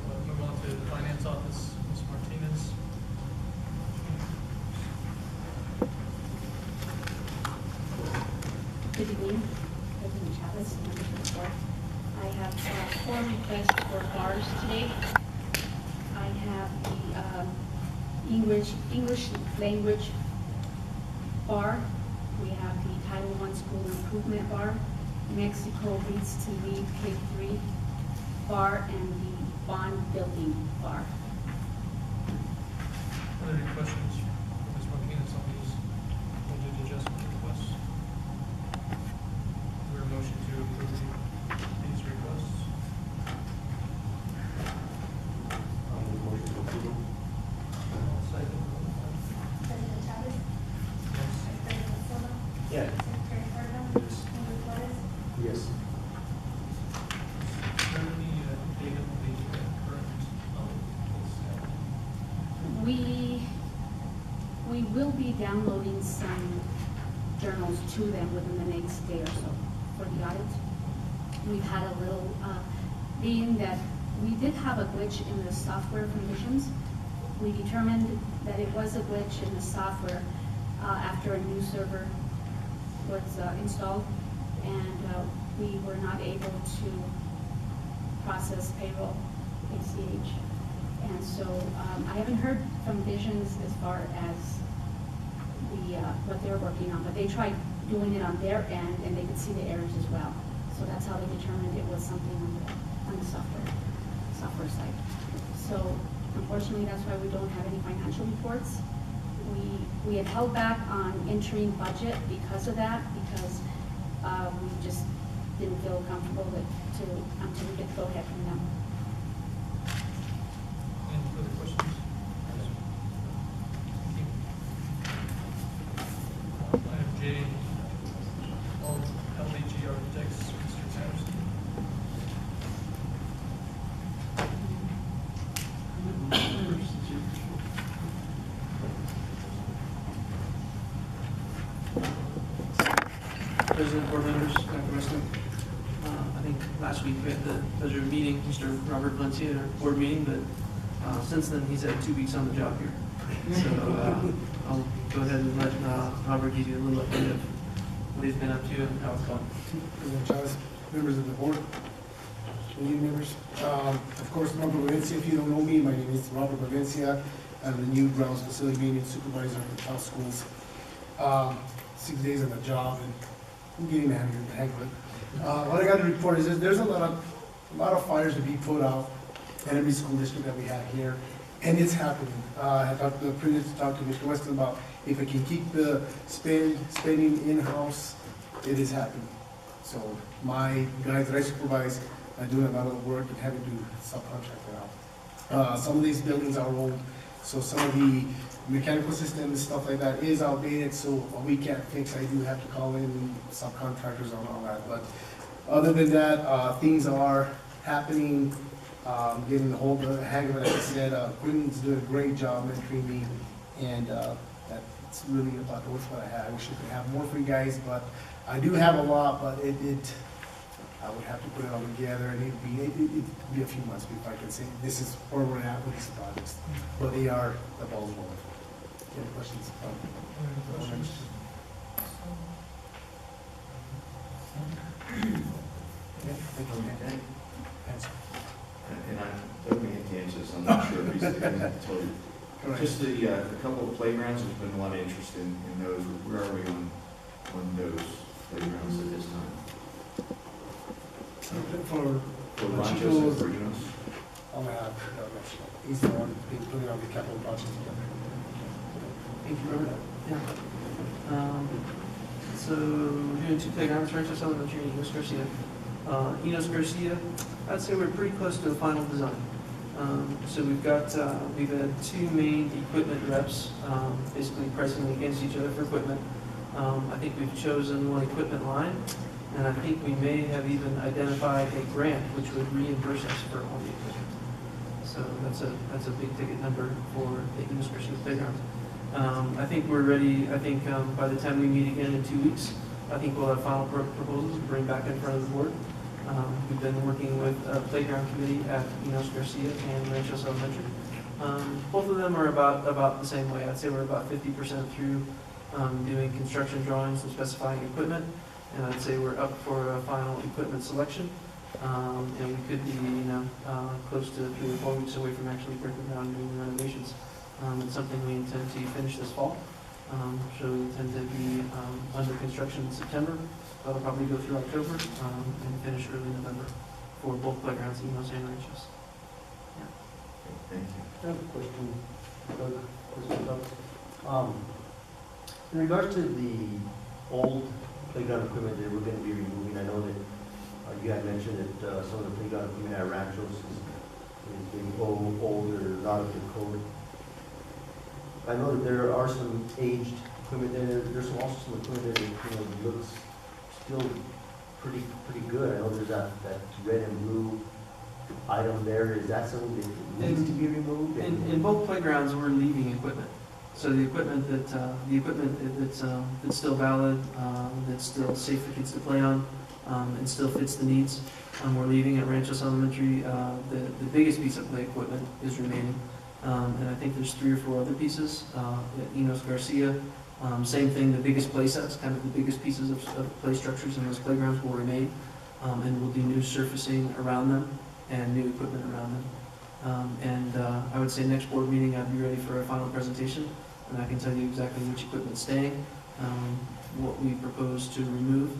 We'll move on to the finance office. Ms. Martinez. Good evening, President Chavez, members of the board. I have 4 requests for bars today. I have the English language bar. We have the Title I School Improvement Bar, Mexico Reads to Lead K-3 bar, and the Bond Building bar. Are there any questions for Ms. Martinez on these budget adjustment requests? Is there a motion to approve these requests? Motion to approve. Second. President Chavez? Yes. Vice President Silva? Yes. Secretary Cordero? Chairman Flores? Yes. Is there any data on the current We will be downloading some journals to them within the next day or so for the audit. We've had a little, being that we did have a glitch in the software conditions. We determined that it was a glitch in the software after a new server was installed, and we were not able to process payroll ACH. And so I haven't heard from Visions as far as what they're working on, but they tried doing it on their end, and they could see the errors as well. So that's how they determined it was something on the software side. So unfortunately, that's why we don't have any financial reports. We had held back on entering budget because of that, because we just didn't feel comfortable until we get the go-ahead from them. Any further questions? Item J, all LAG architects, Mr. Patterson. President, board members, Dr. Weston. I think last week we had the pleasure of meeting Mr. Robert Valencia at our board meeting, but since then he's had 2 weeks on the job here. So I'll go ahead and let Robert give you a little update of what he's been up to and how it's going. President Chavez, members of the board, community members. Of course, Robert Valencia, if you don't know me, my name is Robert Valencia. I'm the new grounds facility maintenance supervisor at the Taos schools. 6 days on the job, and I'm getting the hang of it. What I got to report is there's a lot of fires to be put out in every school district that we have here, and it's happening. I talked to Mr. Weston about if I can keep the spending in-house, it is happening. So my guys that I supervise are doing a lot of the work and having to subcontract it out. Some of these buildings are old, so some of the mechanical systems and stuff like that is outdated, so we can't fix. I do have to call in subcontractors on all that. But other than that, things are happening, getting the hang of it. Like I said, Quinn's doing a great job mentoring me, and that's really about what I have. I wish I could have more for you guys, but I do have a lot, but I would have to put it all together, and it'd be a few months before I can say this is where we're at with these projects. But the ball's rolling. Any questions? Any questions? Yeah, thank you. Totally. Correct. Just the, a couple of playgrounds, there's been a lot of interest in those. Where are we on those playgrounds at this time? For For Ranchos Chicos, and Virginos? oh my God, he's the one who's putting on the capital project together. Thank you, Robert. Yeah. So we're doing 2 playgrounds, Rancho Elementary and Enos Garcia. Enos Garcia, I'd say we're pretty close to a final design. So we've had 2 main equipment reps, basically pricing against each other for equipment. I think we've chosen one equipment line, and I think we may have even identified a grant which would reimburse us for all the equipment. So that's a big ticket number for the Enos Garcia playground. I think we're ready. I think by the time we meet again in 2 weeks, I think we'll have final proposals to bring back in front of the board. We've been working with a playground committee at Enos Garcia and Ranchos Elementary. Both of them are about the same way. I'd say we're about 50% through doing construction drawings and specifying equipment, and I'd say we're up for a final equipment selection. And we could be, close to 3 or 4 weeks away from actually breaking ground and doing the renovations. It's something we intend to finish this fall. So we intend to be under construction in September. That'll probably go through October and finish early November for both playgrounds, Enos and Ranchos. Yeah. Thank you. I have a question, Doug, Mr. Doug. In regards to the old playground equipment that we're going to be removing, I know that you had mentioned that some of the playground equipment at Ranchos is being older, not up to code. I know that there are some aged equipment there. There's also some equipment that looks still pretty good. I know there's that red and blue item there. Is that something that needs to be removed? In both playgrounds, we're leaving equipment. So the equipment that's still valid, that's still safe for kids to play on, and still fits the needs, we're leaving at Ranchos Elementary. The biggest piece of play equipment is remaining, and I think there's 3 or 4 other pieces. At Enos Garcia, same thing. The biggest play sets, kind of the biggest pieces of play structures in those playgrounds will remain, and we'll do new surfacing around them and new equipment around them. And I would say next board meeting, I'd be ready for a final presentation, and I can tell you exactly which equipment's staying, what we propose to remove,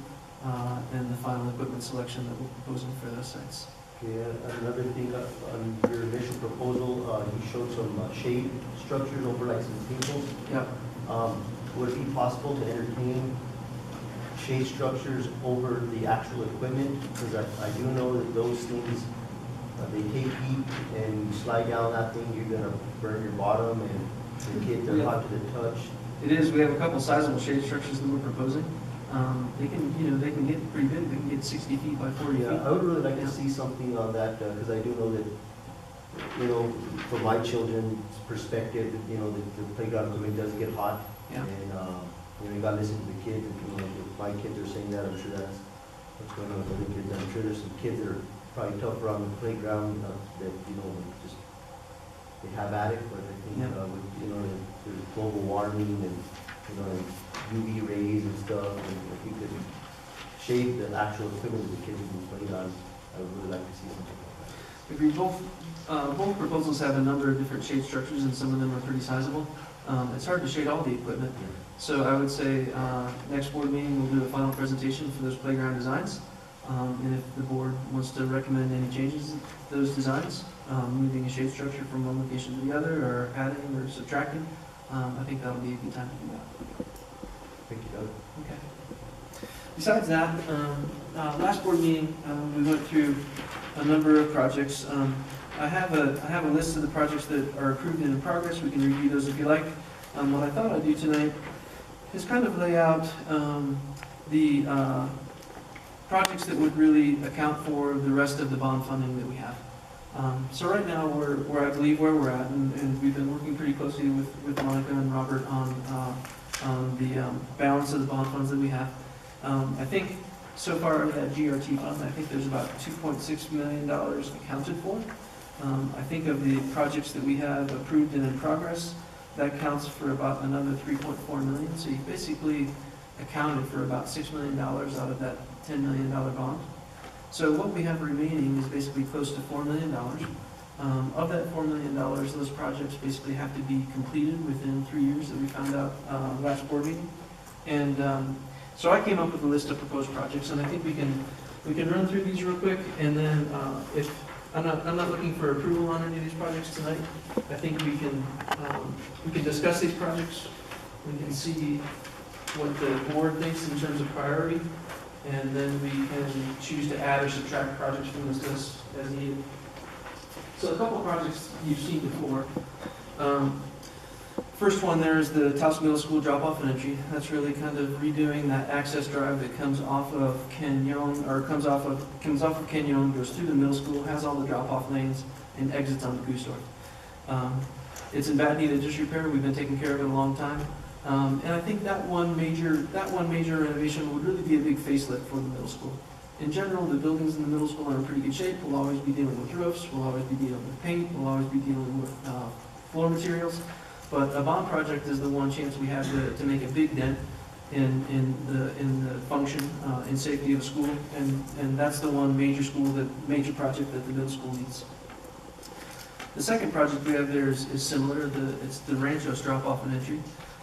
and the final equipment selection that we're proposing for those sites. Okay, another thing, on your initial proposal, you showed some shade structures over like some tables. Yeah. Would it be possible to entertain shade structures over the actual equipment? Because I do know that those things, they take heat, and you slide down that thing, you're gonna burn your bottom, and the kids are hot to the touch. It is. We have a couple sizable shade structures that we're proposing. They can get pretty big. They can get 60 feet by 40 feet. Yeah, I would really like to see something on that, because I do know that, from my children's perspective, the playground equipment does get hot. Yeah. And, you gotta listen to the kids, and, if my kids are saying that, I'm sure that's what's going on with other kids. I'm sure there's some kids that are probably tougher on the playground, that, just, they have at it, but I think, Yeah. there's global warming and, and UV rays and stuff, and if we could shade the actual equipment that the kids will be playing on, I would really like to see something like that. Agreed. Both proposals have a number of different shade structures, and some of them are pretty sizable. It's hard to shade all the equipment, so I would say next board meeting we'll do a final presentation for those playground designs, and if the board wants to recommend any changes to those designs, moving a shade structure from one location to the other, or adding or subtracting, I think that'll be a good time to do that. Thank you, Doug. Okay. Besides that, last board meeting, we went through a number of projects. I have a list of the projects that are approved and in progress. We can review those if you like. What I thought I'd do tonight is kind of lay out the projects that would really account for the rest of the bond funding that we have. So right now, we're I believe where we're at, and we've been working pretty closely with Monica and Robert on the balance of the bond funds that we have. I think so far of that GRT fund, I think there's about $2.6 million accounted for. I think of the projects that we have approved and in progress, that counts for about another $3.4 million. So you basically accounted for about $6 million out of that $10 million bond. So what we have remaining is basically close to $4 million. Of that $4 million, those projects basically have to be completed within 3 years that we found out last board meeting. And so I came up with a list of proposed projects, and I think we can run through these real quick, and then if I'm not looking for approval on any of these projects tonight. I think we can discuss these projects. We can see what the board thinks in terms of priority, and then we can choose to add or subtract projects from this list as needed. So a couple of projects you've seen before. First one there is the Taos Middle School drop-off and entry. That's really kind of redoing that access drive that comes off of Kenyon, or comes off of Kenyon, goes through the middle school, has all the drop-off lanes, and exits onto Gustorf. It's in bad need of disrepair. We've been taking care of it a long time. And I think that one major renovation would really be a big facelift for the middle school. In general, the buildings in the middle school are in pretty good shape. We'll always be dealing with roofs. We'll always be dealing with paint. We'll always be dealing with floor materials. But a bond project is the one chance we have to make a big dent in the function and safety of the school, and that's the one major project that the middle school needs. The second project we have there is similar. It's the Ranchos drop-off and entry.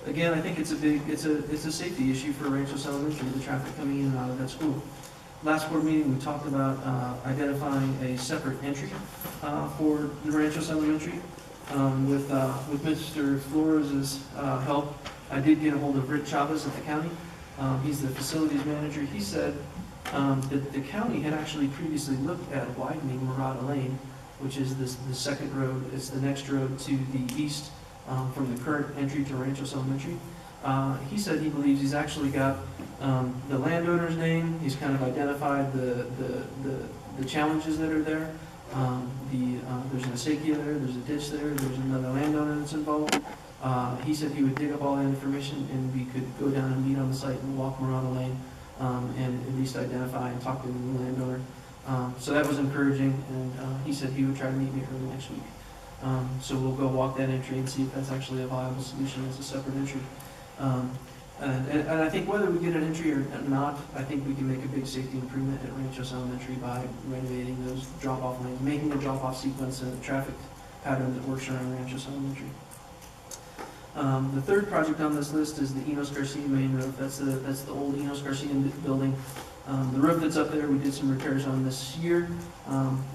Again, I think it's a safety issue for Ranchos Elementary, the traffic coming in and out of that school. Last board meeting, we talked about identifying a separate entry for the Ranchos Elementary. With Mr. Flores' help, I did get a hold of Rick Chavez at the county. He's the facilities manager. He said that the county had actually previously looked at widening Murata Lane, which is the second road. It's the next road to the east from the current entry to Ranchos Elementary. He said he believes he's actually got the landowner's name. He's kind of identified the challenges that are there. There's an acequia there, there's a ditch there, there's another landowner that's involved. He said he would dig up all that information and we could go down and meet on the site and walk Murata Lane and at least identify and talk to the landowner. So that was encouraging, and he said he would try to meet me early next week. So we'll go walk that entry and see if that's actually a viable solution as a separate entry. And I think whether we get an entry or not, I think we can make a big safety improvement at Ranchos Elementary by renovating those drop-off lanes, making the drop-off sequence and the traffic pattern that works around Ranchos Elementary. The third project on this list is the Enos Garcia main roof. That's the old Enos Garcia building. The roof that's up there, we did some repairs on this year.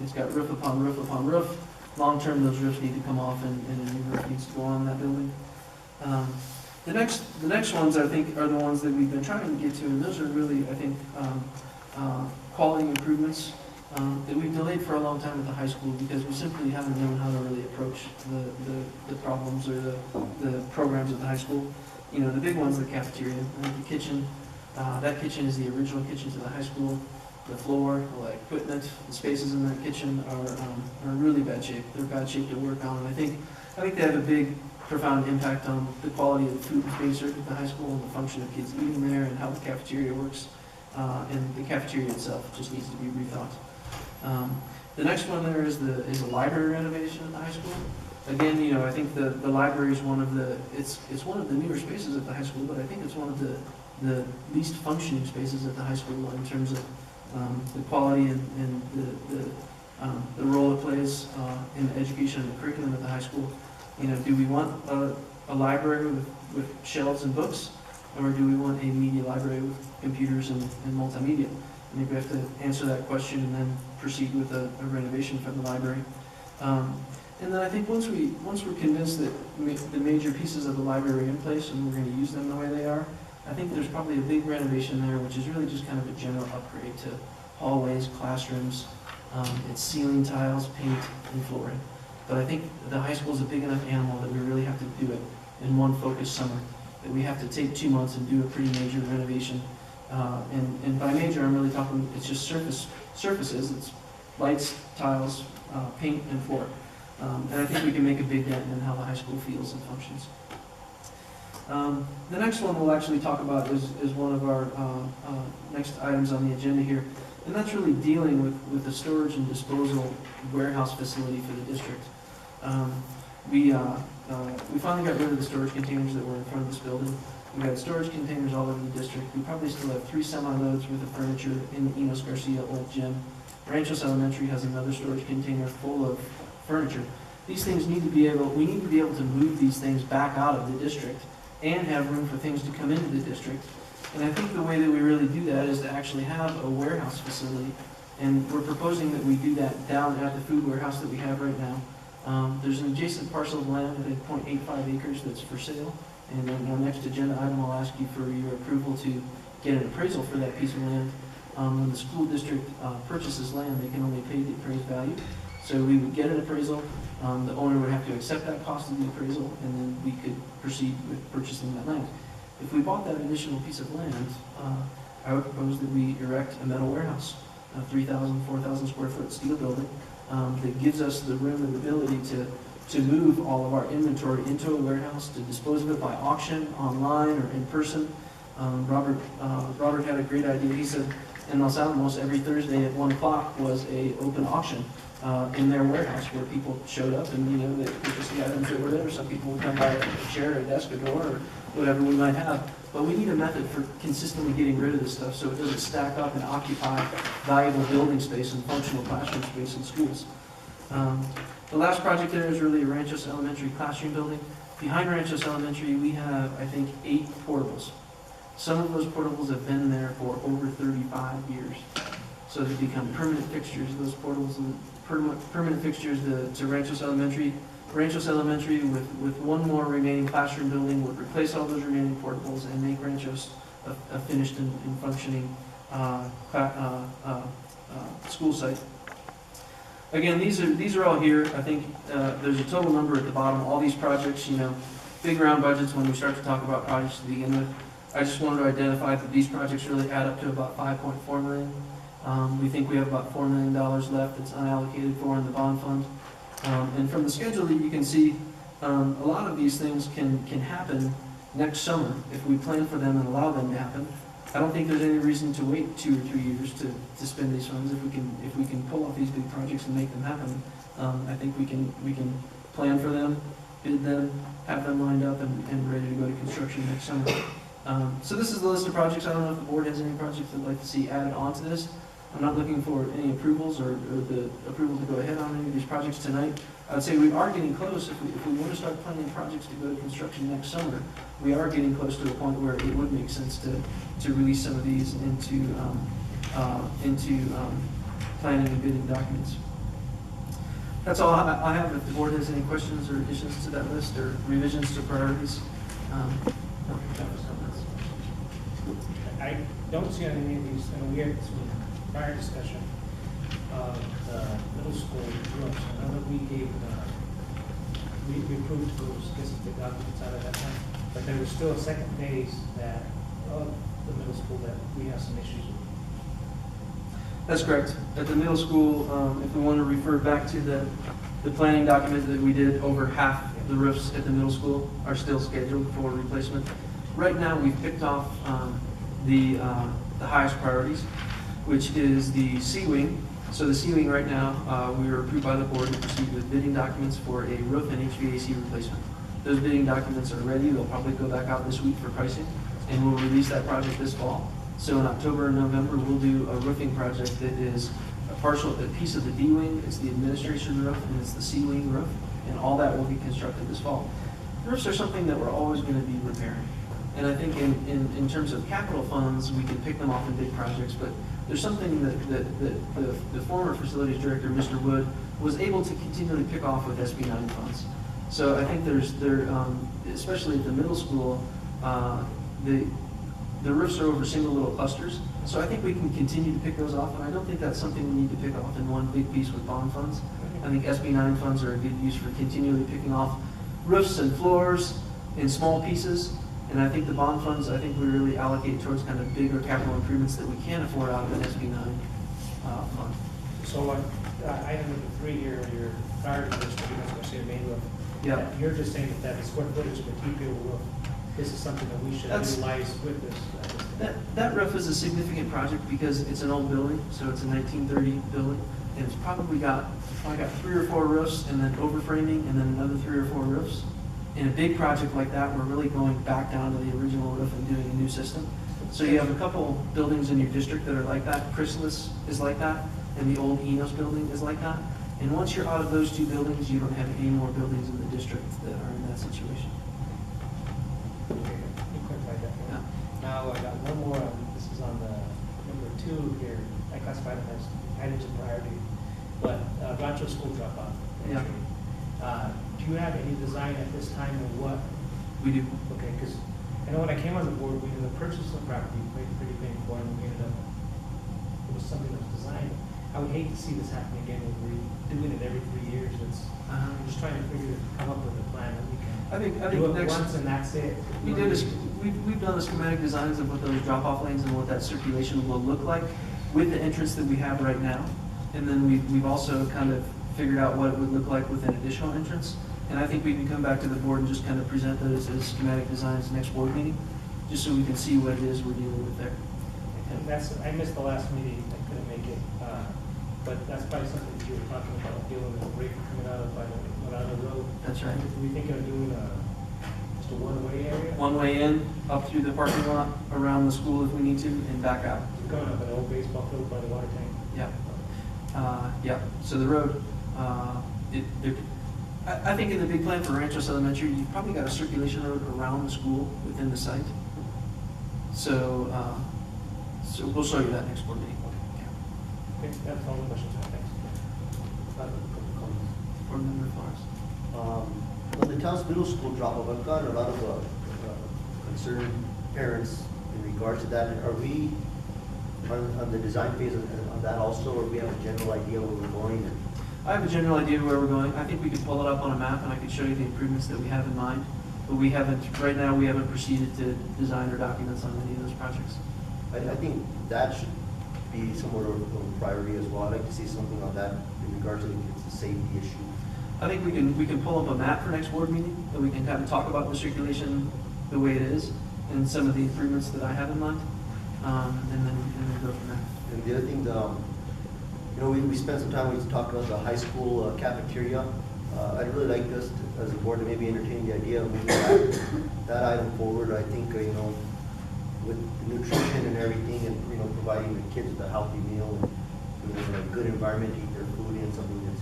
It's got roof upon roof upon roof. Long term, those roofs need to come off and a new roof needs to go on that building. The next ones, I think, are the ones that we've been trying to get to, and those are really, I think, quality improvements that we've delayed for a long time at the high school because we simply haven't known how to really approach the problems or the programs at the high school. You know, the big one's the cafeteria, the kitchen. That kitchen is the original kitchen to the high school. The floor, the equipment, the spaces in that kitchen are in really bad shape. They're bad shape to work on, and I think they have a big, profound impact on the quality of the food that's being served at the high school and the function of kids eating there and how the cafeteria works. And the cafeteria itself just needs to be rethought. The next one there is a library renovation at the high school. Again, you know, I think the library is one of the newer spaces at the high school, but I think it's one of the least functioning spaces at the high school in terms of the quality and the role it plays in the education and the curriculum at the high school. You know, do we want a library with shelves and books, or do we want a media library with computers and multimedia? I think we have to answer that question and then proceed with a renovation for the library. And then I think once we're convinced that the major pieces of the library are in place and we're going to use them the way they are, I think there's probably a big renovation there, which is really just kind of a general upgrade to hallways, classrooms, it's ceiling tiles, paint, and flooring. But I think the high school is a big enough animal that we really have to do it in one focused summer, that we have to take 2 months and do a pretty major renovation. And by major, I'm really talking, it's just surfaces, it's lights, tiles, paint, and floor. And I think we can make a big dent in how the high school feels and functions. The next one we'll actually talk about is one of our next items on the agenda here, and that's really dealing with the storage and disposal warehouse facility for the district. We finally got rid of the storage containers that were in front of this building. We've got storage containers all over the district. We probably still have 3 semi-loads worth of furniture in the Enos Garcia old gym. Ranchos Elementary has another storage container full furniture. These things need to be able, we need to be able to move these things back out of the district and have room for things to come into the district. And I think the way that we really do that is to actually have a warehouse facility. And we're proposing that we do that down at the food warehouse that we have right now. There's an adjacent parcel of land at 0.85 acres that's for sale. And then our next agenda item, I'll ask you for your approval to get an appraisal for that piece of land. When the school district purchases land, they can only pay the appraised value. So we would get an appraisal, the owner would have to accept that cost of the appraisal, and then we could proceed with purchasing that land. If we bought that additional piece of land, I would propose that we erect a metal warehouse, a 3,000, 4,000 square foot steel building that gives us the room and ability to move all of our inventory into a warehouse, to dispose of it by auction, online, or in person. Robert had a great idea. He said in Los Alamos, every Thursday at 1 o'clock was a open auction in their warehouse where people showed up and, they purchased the items that were there. Some people would come by a chair, a desk, a door, or whatever we might have. But we need a method for consistently getting rid of this stuff so it doesn't stack up and occupy valuable building space and functional classroom space in schools. The last project there is really a Ranchos Elementary classroom building. Behind Ranchos Elementary, we have, I think, 8 portables. Some of those portables have been there for over 35 years. So they become permanent fixtures, those portables, and permanent fixtures to Ranchos Elementary. Ranchos Elementary, with one more remaining classroom building, would replace all those remaining portables and make Ranchos a finished and functioning school site. Again, these are all here. I think there's a total number at the bottom. All these projects, big round budgets when we start to talk about projects to begin with. I just wanted to identify that these projects really add up to about $5.4 million. We think we have about $4 million left that's unallocated for in the bond fund. And from the schedule that you can see, a lot of these things can happen next summer if we plan for them and allow them to happen. I don't think there's any reason to wait 2 or 3 years to spend these funds. If we can pull off these big projects and make them happen, I think we can plan for them, bid them, have them lined up and ready to go to construction next summer. So this is the list of projects. I don't know if the board has any projects they'd like to see added onto this. I'm not looking for any approvals or the approval to go ahead on any of these projects tonight. I would say we are getting close. If we want to start planning projects to go to construction next summer, we are getting close to a point where it would make sense to release some of these into planning and bidding documents. That's all I have. If the board has any questions or additions to that list or revisions to priorities. I don't see on any of these, we had some prior discussion of the middle school roofs. I know that we gave, we approved those, I guess the documents out at that time, but there was still a second phase of the middle school that we have some issues with. That's correct. At the middle school, if we want to refer back to the planning document that we did, over half the roofs at the middle school are still scheduled for replacement. Right now, we've picked off the highest priorities, which is the C-wing. So the C-wing right now, we were approved by the board to proceed with bidding documents for a roof and HVAC replacement. Those bidding documents are ready. They'll probably go back out this week for pricing, and we'll release that project this fall. So in October and November, we'll do a roofing project that is a piece of the D-wing, it's the administration roof, and it's the C-wing roof, and all that will be constructed this fall. Roofs are something that we're always going to be repairing. And I think in terms of capital funds, we can pick them off in big projects, but there's something that the former facilities director, Mr. Wood, was able to continually pick off with SB9 funds. So I think especially at the middle school, the roofs are over single little clusters. So I think we can continue to pick those off, and I don't think that's something we need to pick off in one big piece with bond funds. I think SB9 funds are a good use for continually picking off roofs and floors in small pieces. And I think the bond funds, we really allocate towards kind of bigger capital improvements that we can afford out of an SB9 fund. So item number 3 here, your priority list, I was going to say the main roof. Yeah. You're just saying that the square footage of the TPO roof, this is something that we should utilize with this. That roof is a significant project because it's an old building, so it's a 1930 building, and it's probably got 3 or 4 roofs, and then overframing, and then another 3 or 4 roofs. In a big project like that, we're really going back down to the original roof and doing a new system. So you have a couple buildings in your district that are like that. Chrysalis is like that, and the old Enos building is like that. And once you're out of those two buildings, you don't have any more buildings in the district that are in that situation. Okay, let me clarify that. Yeah. Now, I got one more, this is on the number 2 here, I classified it as items of priority, but Rancho School dropout. Yeah. Do you have any design at this time of what? We do. Okay, because I know when I came on the board, we ended up purchasing some property, made it pretty big for it, and we ended up, it was something that was designed. I would hate to see this happen again, when we're doing it every 3 years, I'm just trying to come up with a plan that we can I think do it next, once and that's it. we've done the schematic designs of what those drop-off lanes and what that circulation will look like with the entrance that we have right now. And then we've also kind of figured out what it would look like with an additional entrance. And I think we can come back to the board and just kind of present those as schematic designs next board meeting, just so we can see what it is we're dealing with there. And that's, I missed the last meeting, I couldn't make it, but that's probably something that you were talking about, dealing with the break coming out of, the road. That's right. Do we think of doing just a one-way area? One way in, up through the parking lot, around the school if we need to, and back out. Going up an old baseball field by the water tank? Yeah. Yeah, so the road, I think in the big plan for Ranchos Elementary, you've probably got a circulation road around the school within the site. So, so we'll show you that next board meeting. Okay, that's all the questions I have, thanks. Board Member Flores. On the Taos Middle School drop-off, I've gotten a lot of concerned parents in regards to that. And are we on the design phase of that also, or we have a general idea where we're going? I have a general idea of where we're going. I think we could pull it up on a map and I could show you the improvements that we have in mind. But we haven't, right now, we haven't proceeded to design or documents on any of those projects. I think that should be somewhat of a priority as well. I'd like to see something on that in regards to it's a safety issue. I think we can pull up a map for next board meeting, that we can kind of talk about the circulation the way it is, and some of the improvements that I have in mind, and then go from there. And the other thing, you know, we spent some time, we talked about the high school cafeteria. I'd really like us, as a board, to maybe entertain the idea of moving that item forward. I think, you know, with the nutrition and everything, and, you know, providing the kids with a healthy meal, and, you know, a good environment to eat their food in, something that's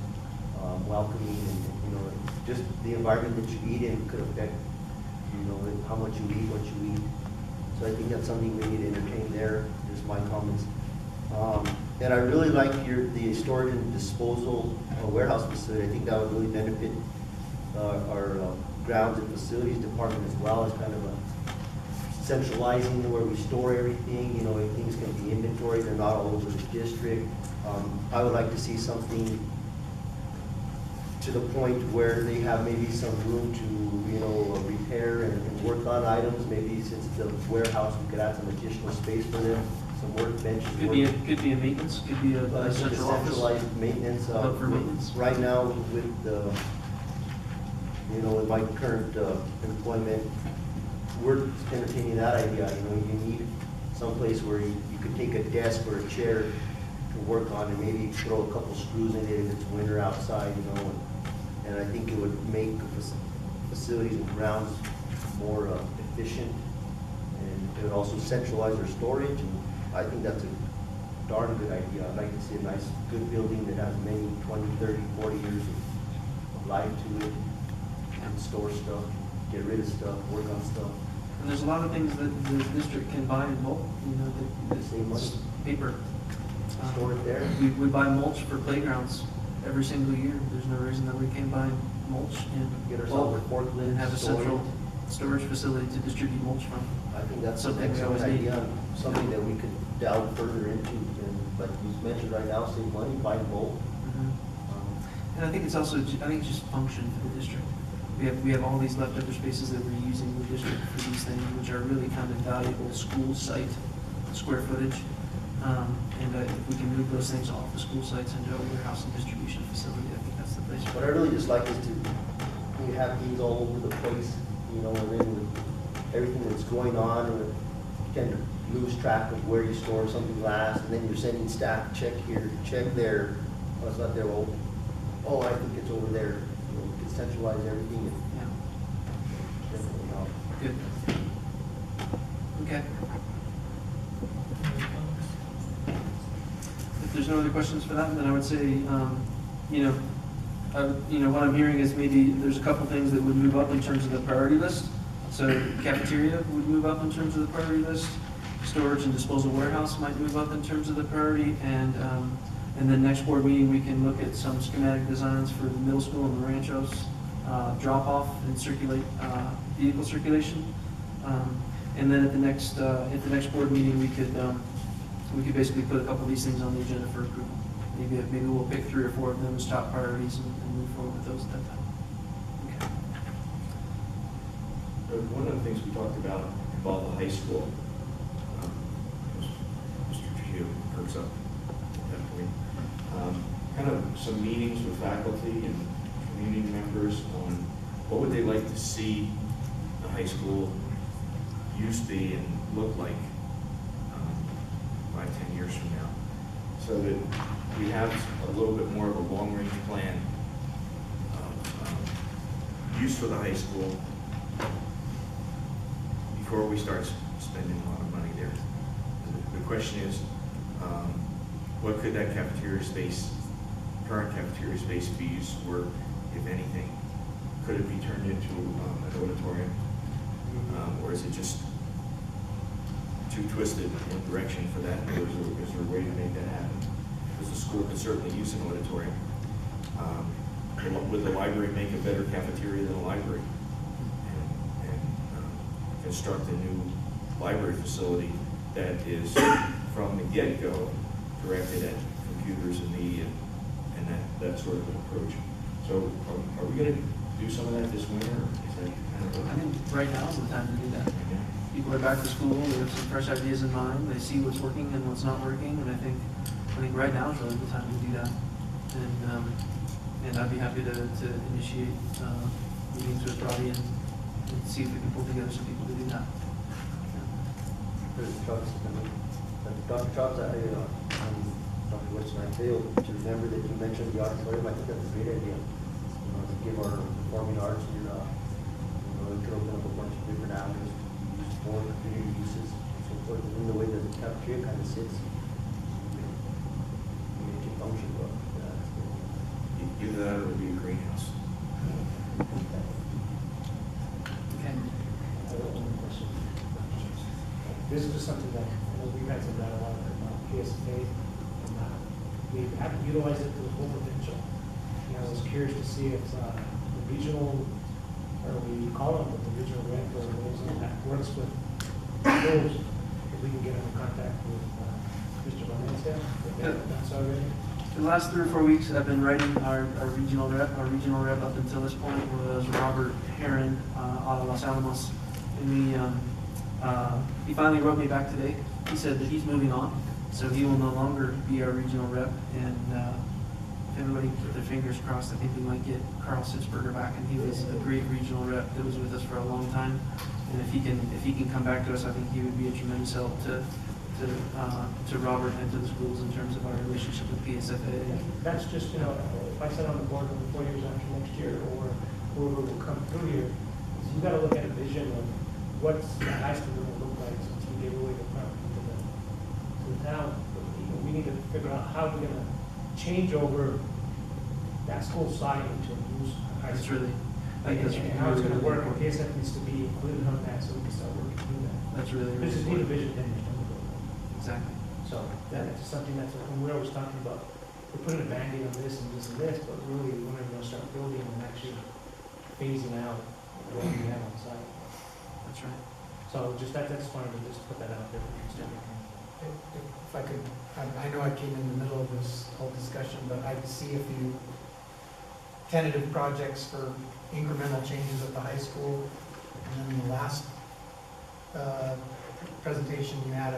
welcoming, and, you know, just the environment that you eat in could affect, you know, how much you eat, what you eat. So I think that's something we need to entertain there, just my comments. And I really like the storage and disposal warehouse facility. I think that would really benefit our grounds and facilities department as well, as kind of a centralizing where we store everything. You know, things can be inventory, they're not all over the district. I would like to see something to the point where they have maybe some room to, you know, repair and work on items. Maybe since it's a warehouse, we could add some additional space for them, some workbenches. Could be a maintenance, could be a central office. Centralized maintenance. For maintenance. Right now, with the, you know, with my current employment, we're entertaining that idea. You know, you need someplace where you could take a desk or a chair to work on, and maybe throw a couple screws in it if it's winter outside, you know. And I think it would make the facilities and grounds more efficient, and it would also centralize their storage. And I think that's a darn good idea. I'd like to see a nice, good building that has many 20, 30, 40 years of life to it, and store stuff, get rid of stuff, work on stuff. And there's a lot of things that the district can buy in bulk, you know, The same money, paper. store it there. We buy mulch for playgrounds every single year. There's no reason that we can't buy mulch Get in ourselves bulk a forklift, and have a store it. central storage facility to distribute mulch from. I think that's an Something we excellent always need. idea, something that we could delve further into. And like you mentioned right now, save money, buy bulk. And I think it's also, I think it's just function for the district. We have all these leftover spaces that we're using in the district for these things, which are really kind of valuable school site square footage. And if we can move those things off the school sites into a warehouse and distribution facility, I think that's the place. What I really just like is we have things all over the place, you know, and then with everything that's going on, you tend to lose track of where you store something last, and then you're sending staff, check here, check there. Oh, it's not there, well, oh, I think it's over there. You know, we can centralize everything and Yeah, definitely help. good. Okay. If there's no other questions for that, then I would say, What I'm hearing is maybe there's a couple things that would move up in terms of the priority list. So cafeteria would move up in terms of the priority list. Storage and disposal warehouse might move up in terms of the priority. And then next board meeting, we can look at some schematic designs for the middle school and the Ranchos, drop off and vehicle circulation. And then at the next board meeting, we could basically put a couple of these things on the agenda for approval. Maybe we'll pick 3 or 4 of them as top priorities and move forward with those at that time. Okay. One of the things we talked about involved the high school. Mr. Trujillo perks up at that point. Kind of some meetings with faculty and community members on what would they like to see the high school used to be and look like 5-10 years from now, so that we have a little bit more of a long-range plan of use for the high school before we start spending a lot of money there. The question is, what could that cafeteria space, current cafeteria space, be used for, if anything? Could it be turned into an auditorium? Or is it just too twisted in direction for that? Or is there a way to make that happen? Because the school could certainly use an auditorium. Would the library make a better cafeteria than a library? And construct a new library facility that is from the get-go directed at computers and media and that sort of an approach. So are we going to do some of that this winter? Is that kind of I think right now is the time to do that. People are back to school, they have some fresh ideas in mind, they see what's working and what's not working, and I think right now is really the time to do that. And I'd be happy to initiate meetings with Robbie and see if we can pull together some people to do that. Dr. Chops, Dr. Weston, I failed to remember that you mentioned the auditorium. I think that's a great idea. To give our performing arts and we could open up a bunch of different avenues to use for community uses and so forth. And in the way that the cafeteria kind of sits, make it function well. Either that or it would be a greenhouse. Okay. This is just something that, we've had some dialogue about PSFA, and we haven't utilized it to the full potential. I was curious to see if the regional, or we call them the regional rep, or those that works with those, if we can get in contact with Mr. Valencia, if that's already. The last 3 or 4 weeks, I've been writing our regional rep. Our regional rep up until this point was Robert Heron out of Los Alamos. And he finally wrote me back today. He said that he's moving on, so he will no longer be our regional rep. And if everybody put their fingers crossed, I think we might get Carl Sitzberger back. And he was a great regional rep that was with us for a long time. And if he can come back to us, I think he would be a tremendous help to Robert and to the schools in terms of our relationship with PSFA. That's just, if I sit on the board in 4 years after next year, or whoever will come through here, you got to look at a vision of what's the high school going to look like since we gave away the property to the town. We need to figure out how we're going to change over that school side into a new high school. And how it's going to work, and PSF needs to be included on that so we can start working through that. That's really This is need a vision 10 years down the road. Exactly. So that's just something that's, when we're always talking about, we're putting a Band-Aid on this and this and this, but really we want to start building and actually phasing out what we have on site. That's right. So just that's fine, to just put that out there. If I could, I know I came in the middle of this whole discussion, but I see a few tentative projects for incremental changes at the high school. And then in the last presentation, you had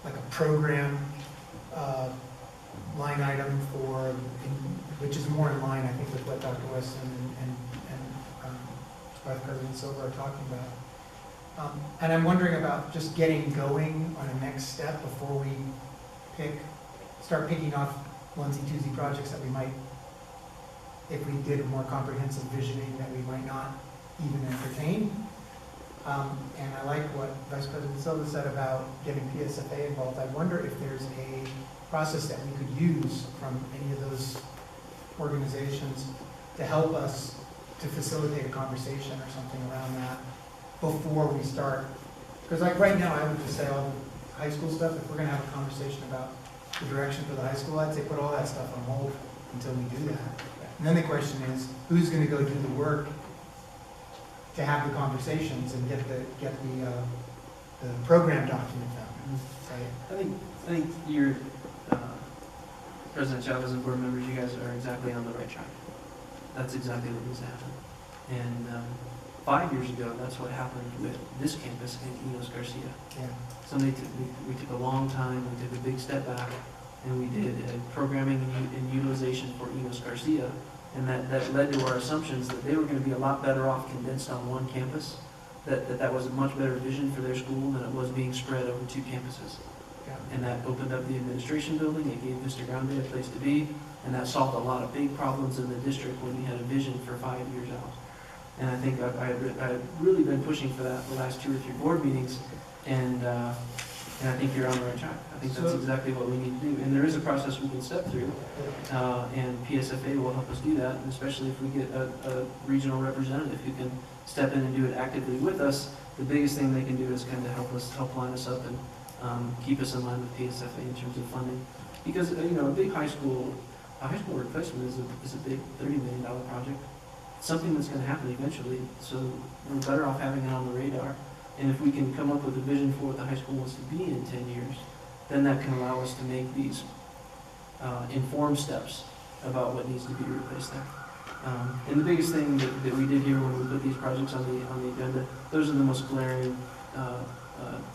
like a program line item for, which is more in line, I think, with what Dr. Weston and Vice President Silva are talking about. And I'm wondering about just getting going on a next step before we start picking off onesie-twosie projects that we might, if we did a more comprehensive visioning, that we might not even entertain. And I like what Vice President Silva said about getting PSFA involved. I wonder if there's a process that we could use from any of those organizations to help us to facilitate a conversation or something around that before we start. Because like right now, I would just say all the high school stuff, if we're gonna have a conversation about the direction for the high school, I'd say put all that stuff on hold until we do that. And then the question is, who's gonna go do the work to have the conversations and get the program document done, right? I think you're, President Chavez and board members, you guys are exactly on the right track. That's exactly what needs to happen. And 5 years ago, that's what happened with this campus in Enos Garcia. Yeah. We took a long time, we took a big step back, and we did programming and utilization for Enos Garcia. And that led to our assumptions that they were going to be a lot better off condensed on one campus, that was a much better vision for their school than it was being spread over 2 campuses. Yeah. And that opened up the administration building, it gave Mr. Grande a place to be, and that solved a lot of big problems in the district when we had a vision for 5 years out. And I think I've really been pushing for that the last 2 or 3 board meetings, and I think you're on the right track. I think that's exactly what we need to do. And there is a process we can step through, and PSFA will help us do that, and especially if we get a regional representative who can step in and do it actively with us. The biggest thing they can do is kind of help line us up and keep us in line with PSFA in terms of funding. Because, a high school replacement is a big $30 million project. It's something that's going to happen eventually, so we're better off having it on the radar. And if we can come up with a vision for what the high school wants to be in 10 years, then that can allow us to make these informed steps about what needs to be replaced there. And the biggest thing that we did here when we put these projects on the agenda, those are the most glaring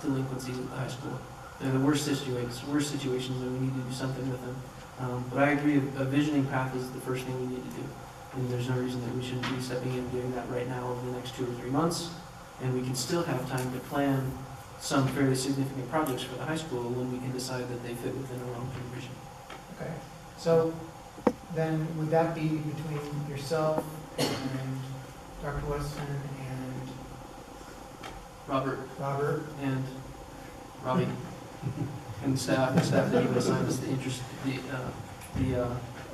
delinquencies at the high school. They're the worst situations, and we need to do something with them. But I agree, a visioning path is the first thing we need to do. And there's no reason that we shouldn't be stepping in and doing that right now over the next 2 or 3 months. And we can still have time to plan some fairly significant projects for the high school when we can decide that they fit within our long-term vision. Okay, so then would that be between yourself and Dr. Weston and Robert and Robbie and staff that you would assign us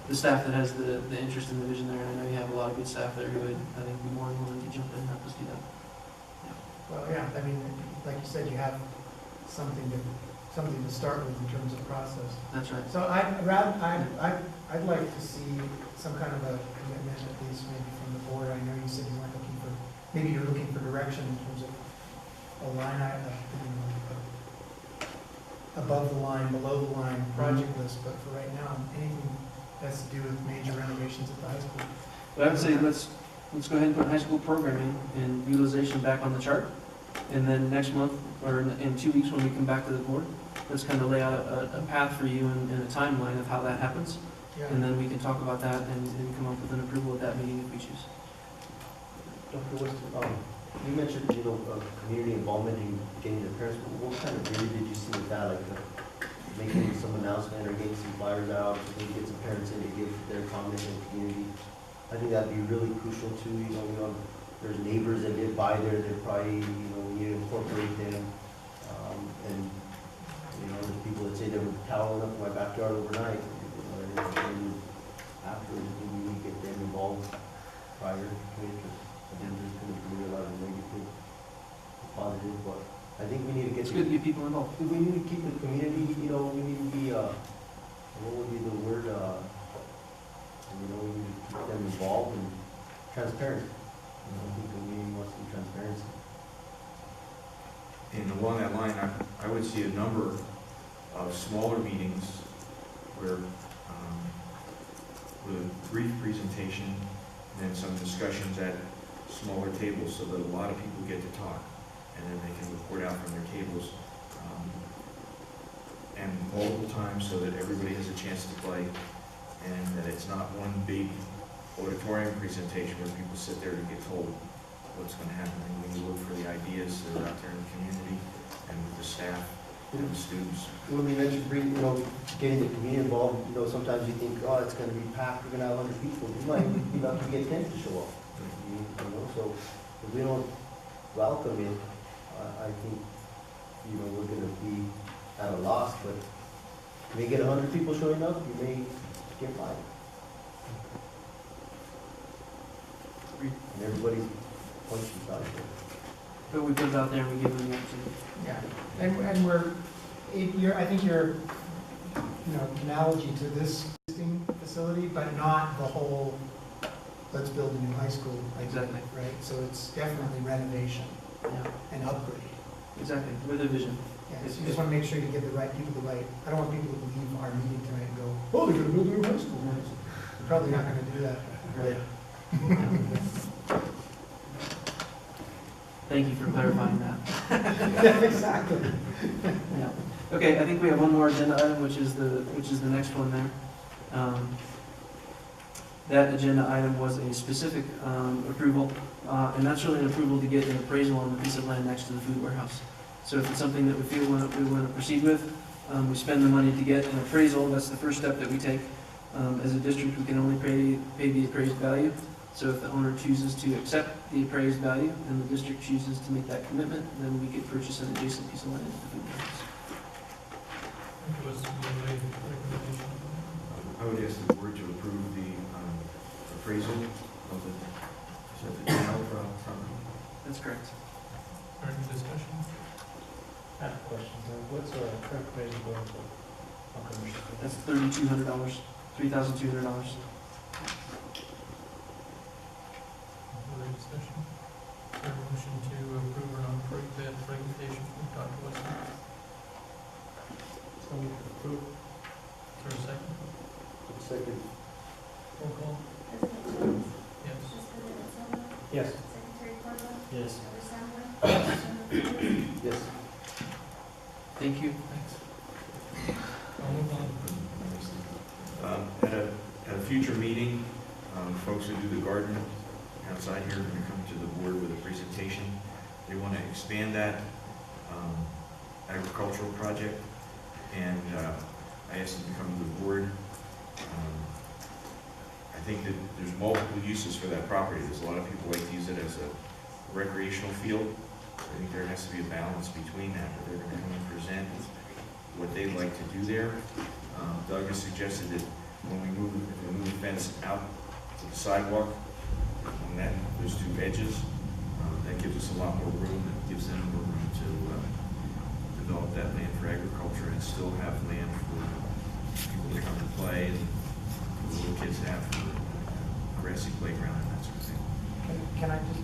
the staff that has the interest in the vision there. And I know you have a lot of good staff there who would, I think, be more than willing to jump in and help us do that. Well, yeah, I mean, like you said, you have something to start with in terms of process. That's right. So I'd like to see some kind of a commitment, at least maybe from the board. I know you said you weren't looking for, maybe you're looking for direction in terms of a line item, above the line, below the line project list, but for right now, anything that's to do with major renovations at the high school. But I would say let's go ahead and put high school programming and utilization back on the chart. And then next month, or in 2 weeks when we come back to the board, let's kind of lay out a path for you and a timeline of how that happens. Yeah. And then we can talk about that and come up with an approval at that meeting if we choose. Dr. Weston, you mentioned, community involvement in getting the parents. What kind of really did you see with that? Like making some announcement or getting some flyers out, or maybe get some parents in to give their comment in the community. I think that'd be really crucial too. There's neighbors that live by there that probably, we need to incorporate them. And there's people that say they were toweling up in my backyard overnight. And afterwards, we need to get them involved prior to it. I think there's going to be a lot of negative, positive, but I think we need to get. It's good to get people involved. We need to keep the community. We need to be. What would be the word? We need to keep them involved and transparent. I think the community wants to be transparency. And along that line, I would see a number of smaller meetings where with a brief presentation and then some discussions at smaller tables so that a lot of people get to talk, and then they can report out from their tables, and multiple times so that everybody has a chance to play, and that it's not one big auditorium presentation where people sit there and get told what's going to happen. And when you look for the ideas that are out there in the community and with the staff and the students. When we mentioned getting the community involved, sometimes you think, it's going to be packed, we're going to have 100 people. You might be lucky to get 10 to show up. So if we don't welcome it, I think, we're going to be at a loss. But you may get 100 people showing up, you may get 5. and everybody points you out there. But we put it out there and we give them the option. Yeah, and I think your, analogy to this existing facility, but not the whole, let's build a new high school. Exactly. Right, so it's definitely renovation Yeah, and upgrade. exactly, with a vision. Yeah, so you just want to make sure you give the right people the right, I don't want people to leave our meeting tonight and go, oh, they're gonna build a new high school. They're probably not gonna do that. Right. Thank you for clarifying that. Exactly. Yeah. Okay, I think we have one more agenda item, which is the next one there. That agenda item was a specific approval, and that's really an approval to get an appraisal on the piece of land next to the food warehouse. So if it's something that we feel we want to proceed with, we spend the money to get an appraisal. That's the first step that we take. As a district, we can only pay the appraised value. So if the owner chooses to accept the appraised value and the district chooses to make that commitment, then we could purchase an adjacent piece of land at the food warehouse. I would ask the board to approve the appraisal of the general property. That's correct. Any discussion? I have a question, what's our current appraisal going for? That's $3,200, $3,200. Further discussion? Is there a motion to approve or not approve that recommendation from Dr. Weston? So we approve. Is there a second? Second. Roll call? President Jones, Yes. Vice President Silva, Yes. Secretary Cordova, Yes. Member Sandler, Member Flores, Yes. Thank you. Thanks. I'll move on. At a future meeting, folks who do the garden outside here are going to come to the board with a presentation. They want to expand that agricultural project, and I asked them to come to the board. I think that there's multiple uses for that property. There's a lot of people like to use it as a recreational field. I think there has to be a balance between that, but they're going to come and present what they'd like to do there. Doug has suggested that when we move the fence out to the sidewalk, on those two edges, that gives us a lot more room. It gives them more room to develop that land for agriculture and still have land for people to come and play and for little kids to have a grassy playground and that sort of thing. Can I just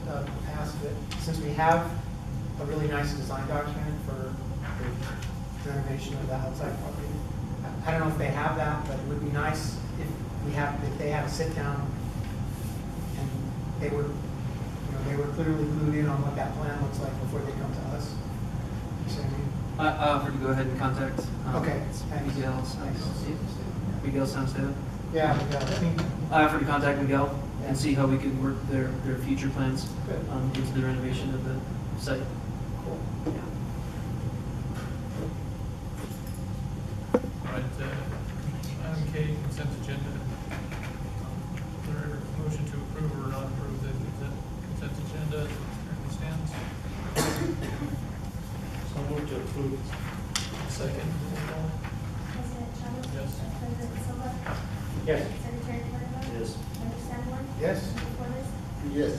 ask that, since we have a really nice design document for the renovation of the outside property, I don't know if they have that, but it would be nice if they had a sit down and they were clearly clued in on what that plan looks like before they come to us. You see what I mean? I offered to go ahead and contact Okay, thanks. Miguel Sanstead. Yeah, I think, I offered to contact Miguel Yeah. and see how we could work their future plans good. into the renovation of the site. Cool. All right, item K, consent agenda. Is there a motion to approve or not approve the consent agenda as it currently stands? So move to approve. Second, roll call? President Jones, Yes. Vice President Silva, Yes. Secretary Cordova, Yes. Member Sandler, Yes. Member Flores, Yes.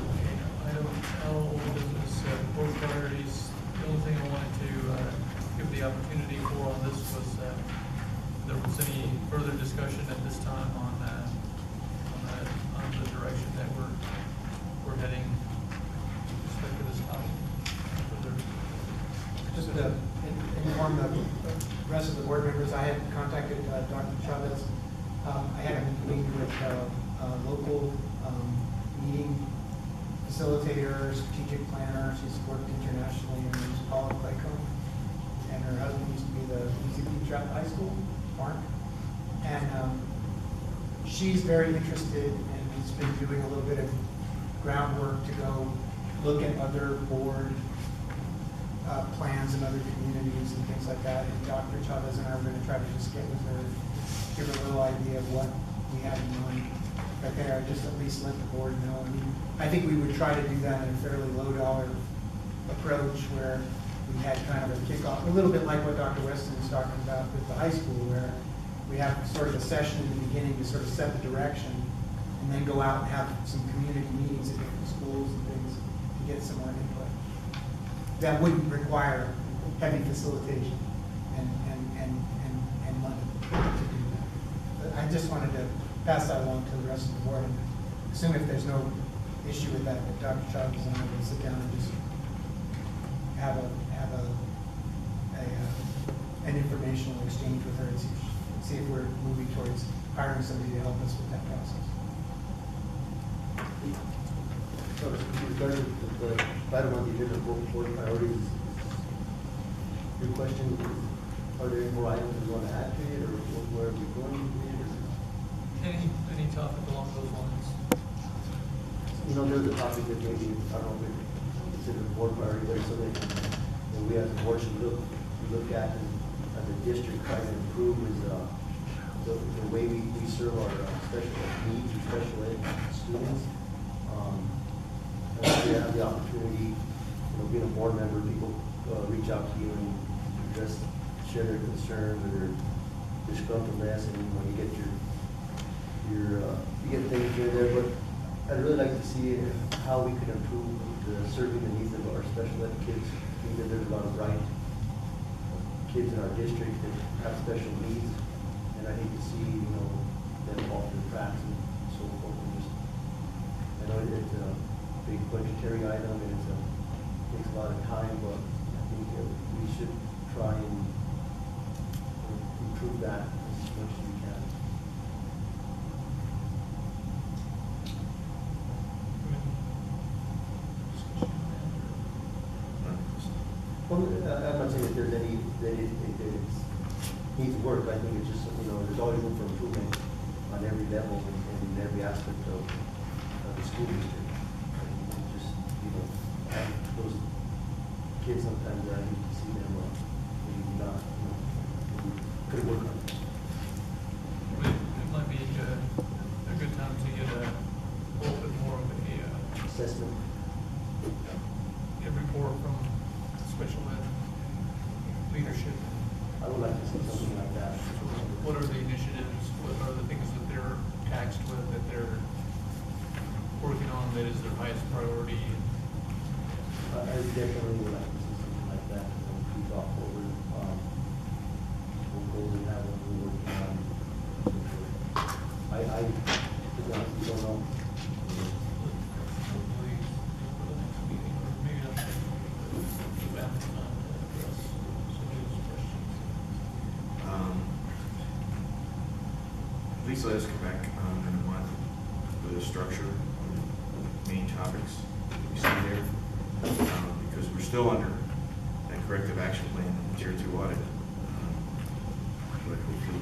Okay, item L, business board priorities. The only thing I wanted to give the opportunity for on this was there was any further discussion at this time on the direction that we're heading with respect to this topic. Further Just to inform the rest of the board members, I had contacted Dr. Chavez. I had a meeting with local meeting facilitator, strategic planner. She's worked internationally in Paula Claycomb. And her husband used to be the music teacher at the high school, Mark. And she's very interested and has been doing a little bit of groundwork to go look at other board plans in other communities and things like that. And Dr. Chavez and I are going to try to just get with her, give her a little idea of what we have in mind. Right there, just at least let the board know. I mean, I think we would try to do that in a fairly low dollar approach where we had kind of a kickoff, a little bit like what Dr. Weston is talking about with the high school, where we have sort of a session in the beginning to sort of set the direction, and then go out and have some community meetings at different schools and things to get some more input. That wouldn't require heavy facilitation and money to do that. But I just wanted to pass that along to the rest of the board, and assume if there's no issue with that, Dr. Chavez and I will sit down and just have an informational exchange with her and see if we're moving towards hiring somebody to help us with that process. So, regarding the item on the agenda, board priorities, your question is, are there any more items you want to add to it, or where are we going with it? Any topic along those lines? You know, there's a topic that maybe, I don't know if it's considered a board priority, but it's something that we as a board should look at and as a district try to improve is the way we serve our special needs or special ed students. We have the opportunity, being a board member, people reach out to you and just share their concerns or their disgruntledness, and you get you get things here and there. But I'd really like to see how we could improve serving the needs of our special ed kids. I think that there's a lot of bright kids in our district that have special needs, and I hate to see them fall through the cracks and so forth. I know it's a big budgetary item and it takes a lot of time, but I think we should try and improve that as much as we can. Well, I'm not saying that there's any that it needs work. I think it's just there's always room for improvement on every level and in every aspect of the school district. Just those kids sometimes I need to see them maybe not could work on it. It might be a good time to get a little bit more of a assessment, a report from special ed leadership. I would like to see something like that. What are the initiatives? What are the things that they're taxed with, that they're working on, that is their highest priority? I definitely would like to see something like that. We talk over what goals we have, what we're working on. I to be honest, we don't know. Hopefully, for the next meeting, or maybe not next meeting, but keep ample time to address some of those questions. Please let us come back in a month with a structure of the main topics we see there, because we're still under that corrective action plan in the Tier 2 audit. But hopefully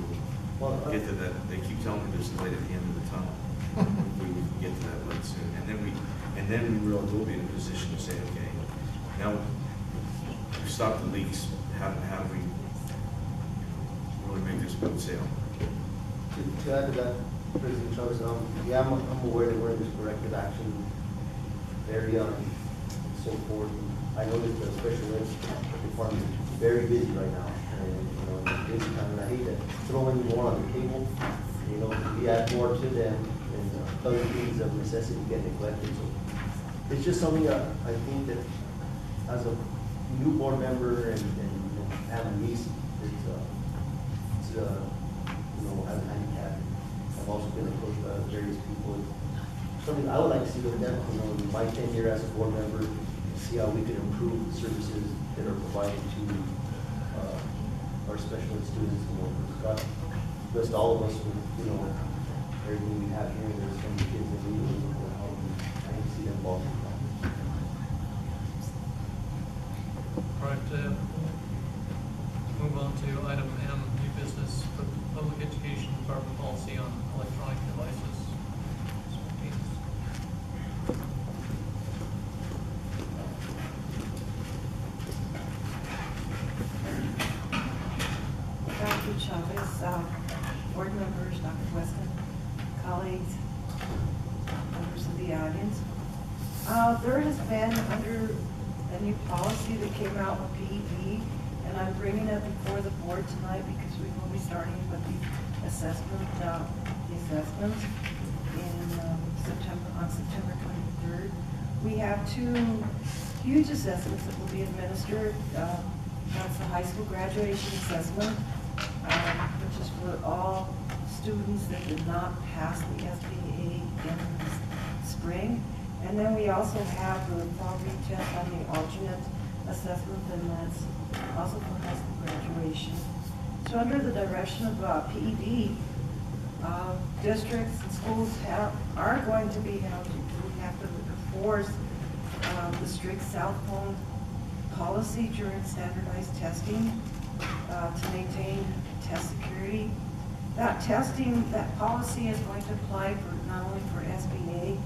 we'll get to that. They keep telling me there's a light at the end of the tunnel. Hopefully we can get to that light soon. And then we will be in a position to say, okay, now we've stopped the leaks. How do we really make this boat sail? To add to that, President Chavez, yeah, I'm aware that we're in this corrective action area and so forth. I know that the special ed department is very busy right now, and busy time, and I hate to throw any more on the table. We add more to them, and other things of necessity get neglected. So it's just something that I think that as a new board member and have a niece, it's as a handicap. I've also been approached by various people. Something I would like to see with them, in my tenure as a board member, see how we can improve the services that are provided to our special ed students. God bless all of us with, everything we have here. There's so many kids that we need to help, and I need to see them involved. All right, move on to item M, new business, public education department policy on electronic devices. Dr. Chavez, board members, Dr. Weston, colleagues, members of the audience. There has been under a new policy that came out with PED, and I'm bringing it before the board tonight because we will be starting with the assessments in on September 23rd. We have two huge assessments that will be administered. That's the high school graduation assessment, which is for all students that did not pass the SBA in the spring. And then we also have the fall retest on the alternate assessment, and that's also for high school graduation. So under the direction of PED, districts and schools are going to be held to, we have to enforce the strict cell phone policy during standardized testing to maintain test security. That testing, that policy is going to apply for not only for SBA,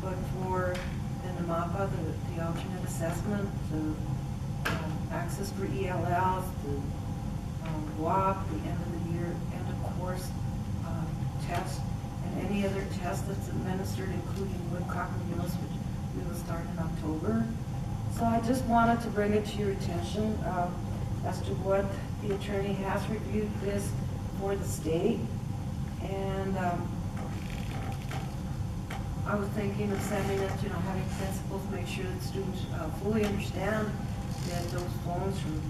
but for the NMAPA, the alternate assessment, the access for ELLs, the WAP, the end of the year, end of course test, and any other test that's administered, including Woodcock meals, which we will start in October. So I just wanted to bring it to your attention as to what the attorney has reviewed this for the state. And I was thinking of sending it, having principals make sure that students fully understand that those phones, from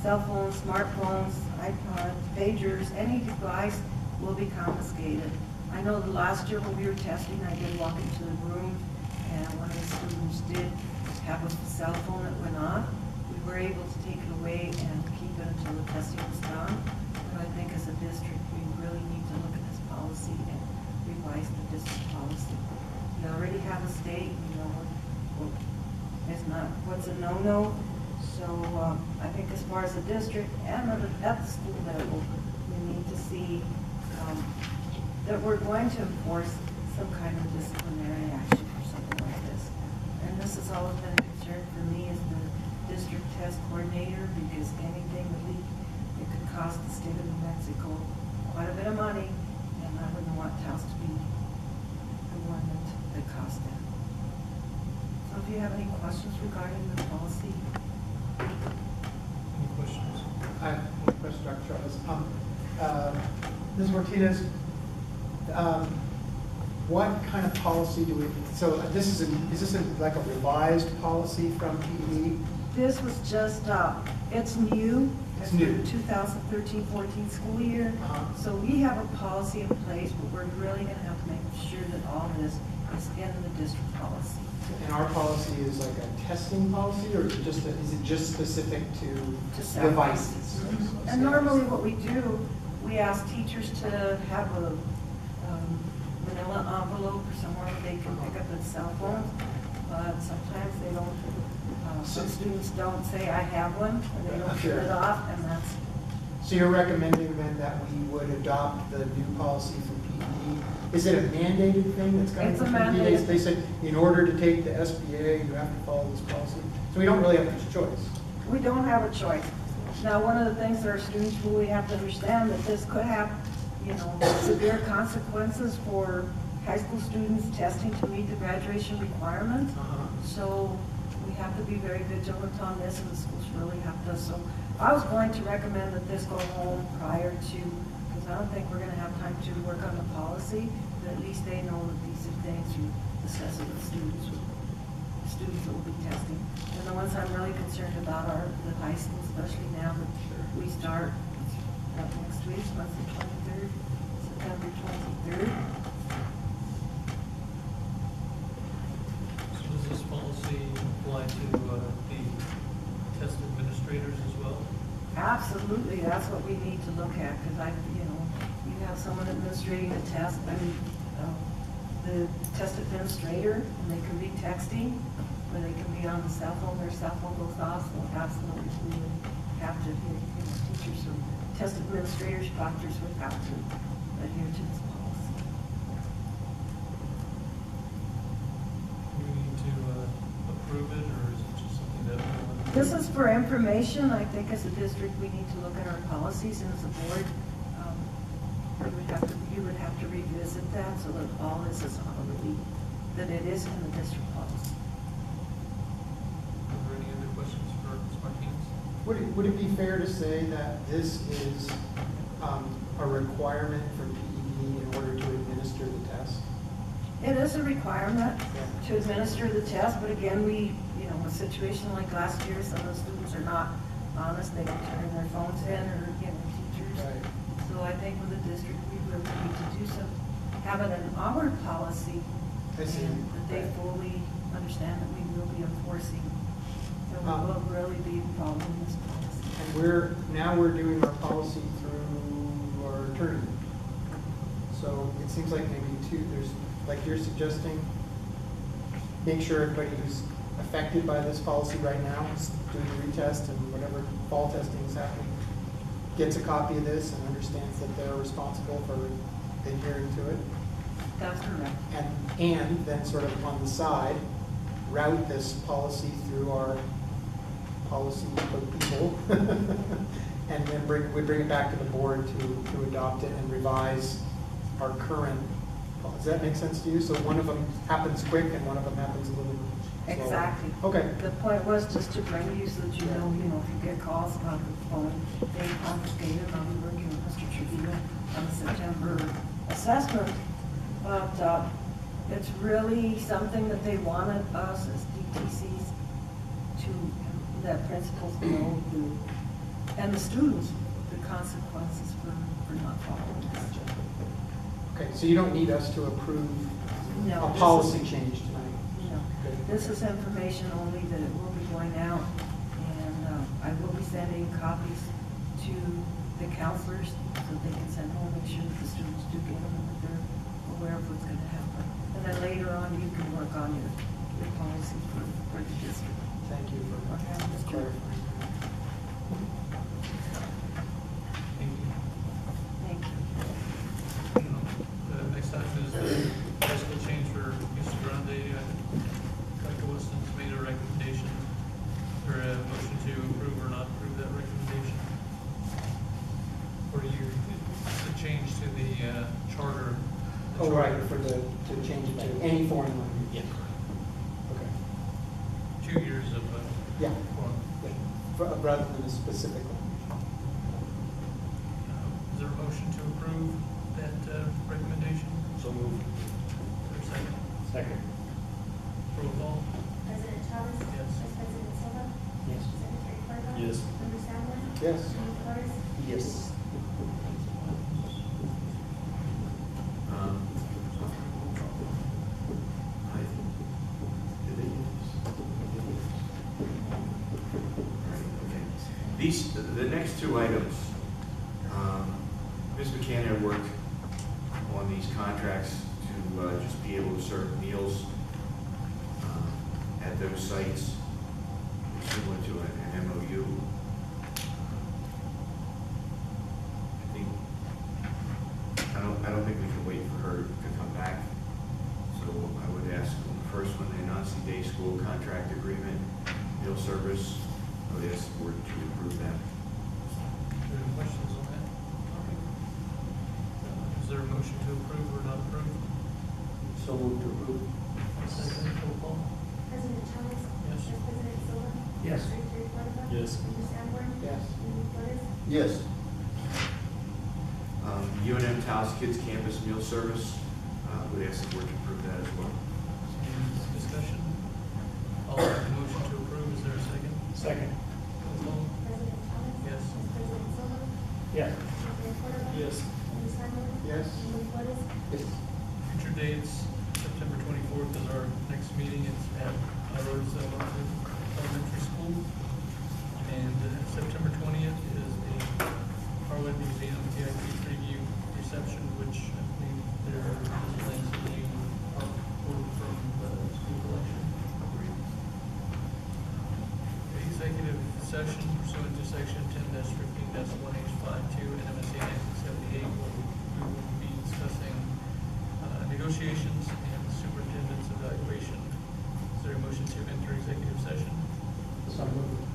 cell phones, smartphones, iPods, pagers, any device will be confiscated. I know the last year when we were testing, I did walk into the room, and one of the students did have a cell phone that went off. We were able to take it away and keep it until the testing was done. But I think as a district, we really need to look at this policy and revise the district policy. We already have a state, it's not what's a no-no. So I think as far as the district and at the school level, we need to see that we're going to enforce some kind of disciplinary action for something like this. And this has always been a concern for me as the district test coordinator, because anything that it could cost the state of New Mexico quite a bit of money, and I wouldn't want Taos to be the one that cost that. So if you have any questions regarding the policy. Any questions? I have a question, Dr. Chavez. Ms. Martinez, what kind of policy do we, so is this like a revised policy from PE? This was just, it's new. It's new. 2013-14 school year. So we have a policy in place, but we're really gonna have to make sure that all this is in the district policy. And our policy is like a testing policy, or is it just specific to cell devices? And normally what we do, we ask teachers to have a manila envelope or somewhere where they can pick up their cell phone, but sometimes they don't, some students don't say, I have one, and they don't turn it off, and that's. So you're recommending then that we would adopt the new policy for PE? Is it a mandated thing that's coming from PE? Mandated. They said, in order to take the SBA, you have to follow this policy. So we don't really have much choice. We don't have a choice. Now, one of the things that our students really have to understand that this could have, severe consequences for high school students testing to meet the graduation requirements. So we have to be very vigilant on this, and the schools really have to. So I was going to recommend that this go home prior to, because I don't think we're going to have time to work on the policy, but at least they know that these are things you discuss with the students that will be testing. And the ones I'm really concerned about are the high school, especially now that we start next week, month the 23rd, September 23rd. So does this policy apply to the test administrators as well? Absolutely, that's what we need to look at, because you have someone administrating a test, the test administrator, and they can be texting, or they can be on the cell phone, their cell phone goes off, so absolutely we would have to, teachers or test administrators, proctors would have to adhere to this policy. Do we need to approve it, or is it just something that we want? This is for information. I think as a district, we need to look at our policies, and as a board, you would have to revisit that so that all this is already, that it is in the district policy. Are there any other questions for Ms. Martinez? Would it be fair to say that this is a requirement for PED in order to administer the test? It is a requirement to administer the test, but again, a situation like last year, some of the students are not honest, they don't turn their phones in or, teachers. Right. So I think with the district, we really need to do some, have it an hour policy. I see. And that they fully understand that we will be enforcing. There will really be a problem in this policy. And now we're doing our policy through our attorney. So it seems like maybe there's, like you're suggesting, make sure everybody who's affected by this policy right now is doing the retest and whatever fall testing is happening, gets a copy of this and understands that they're responsible for adhering to it. That's correct. And then sort of on the side, route this policy through our policy people. And then we bring it back to the board to adopt it and revise our current. Does that make sense to you? So one of them happens quick and one of them happens a little slower. Exactly. Okay. The point was just to bring you so that you know, if you get calls about the phone being confiscated, I'll be working with Mr. Trujillo on the September assessment. But it's really something that they wanted us as DTCs to let principals know, and the students, the consequences for not following this. Okay, so you don't need us to approve No, a this policy is- change tonight? No, this is information only that it will be going out, and I will be sending copies to the counselors so they can send home, make sure that the students do get them and that they're aware of what's going to happen. And then later on, you can work on your policies for the district. Thank you for clarifying. Thank you. The next item is the high school change for Mr. Grande. Dr. Weston's made a recommendation. Is there a motion to approve or not approve that recommendation? Or the change to the charter? Oh, right, to change it to any foreign language. Yeah. Okay. 2 years of Yeah. form. Rather than a specific language. Is there a motion to approve that recommendation? So moved. Is there a second? Second. Roll call? President Chavez? Yes. Vice President Silva? Yes. Secretary Cordova? Yes. Member Sandler? Yes. Member Flores? Yes. The next two items, Ms. McCann worked on these contracts to just be able to serve meals at those sites, similar to an MOU. I don't think we can wait for her to come back. So I would ask on the first one, the Nancy Day School contract agreement, meal service, I would ask the board to approve that. Is there any questions on that? Is there a motion to approve or not approve? So moved to approve. Second, roll call? President Chavez? Yes. Vice President Silva? Yes. Secretary Cordova? Yes. Member Sandler? Yes. Member Flores? Yes. UNM-Taos Kids Campus Meal Service, would ask the board to approve that as well. Any discussion? I'll make a motion to approve. Is there a second? Second. Roll call? President Chavez? Yes. Vice President Silva? Yes. Secretary Cordova? Yes. Member Sandler? Yes. Member Flores? Yes. Future dates, September 24th is our next meeting. It's at Rose Elementary School. And September 20th is the Harwood Museum VIP preview reception, which I believe there is plans to do quote from the school collection. Executive session pursuant to section 10-15-1H52 NMSA 1978, where we will be discussing negotiations and superintendent's evaluation. Is there a motion to enter executive session? So moved.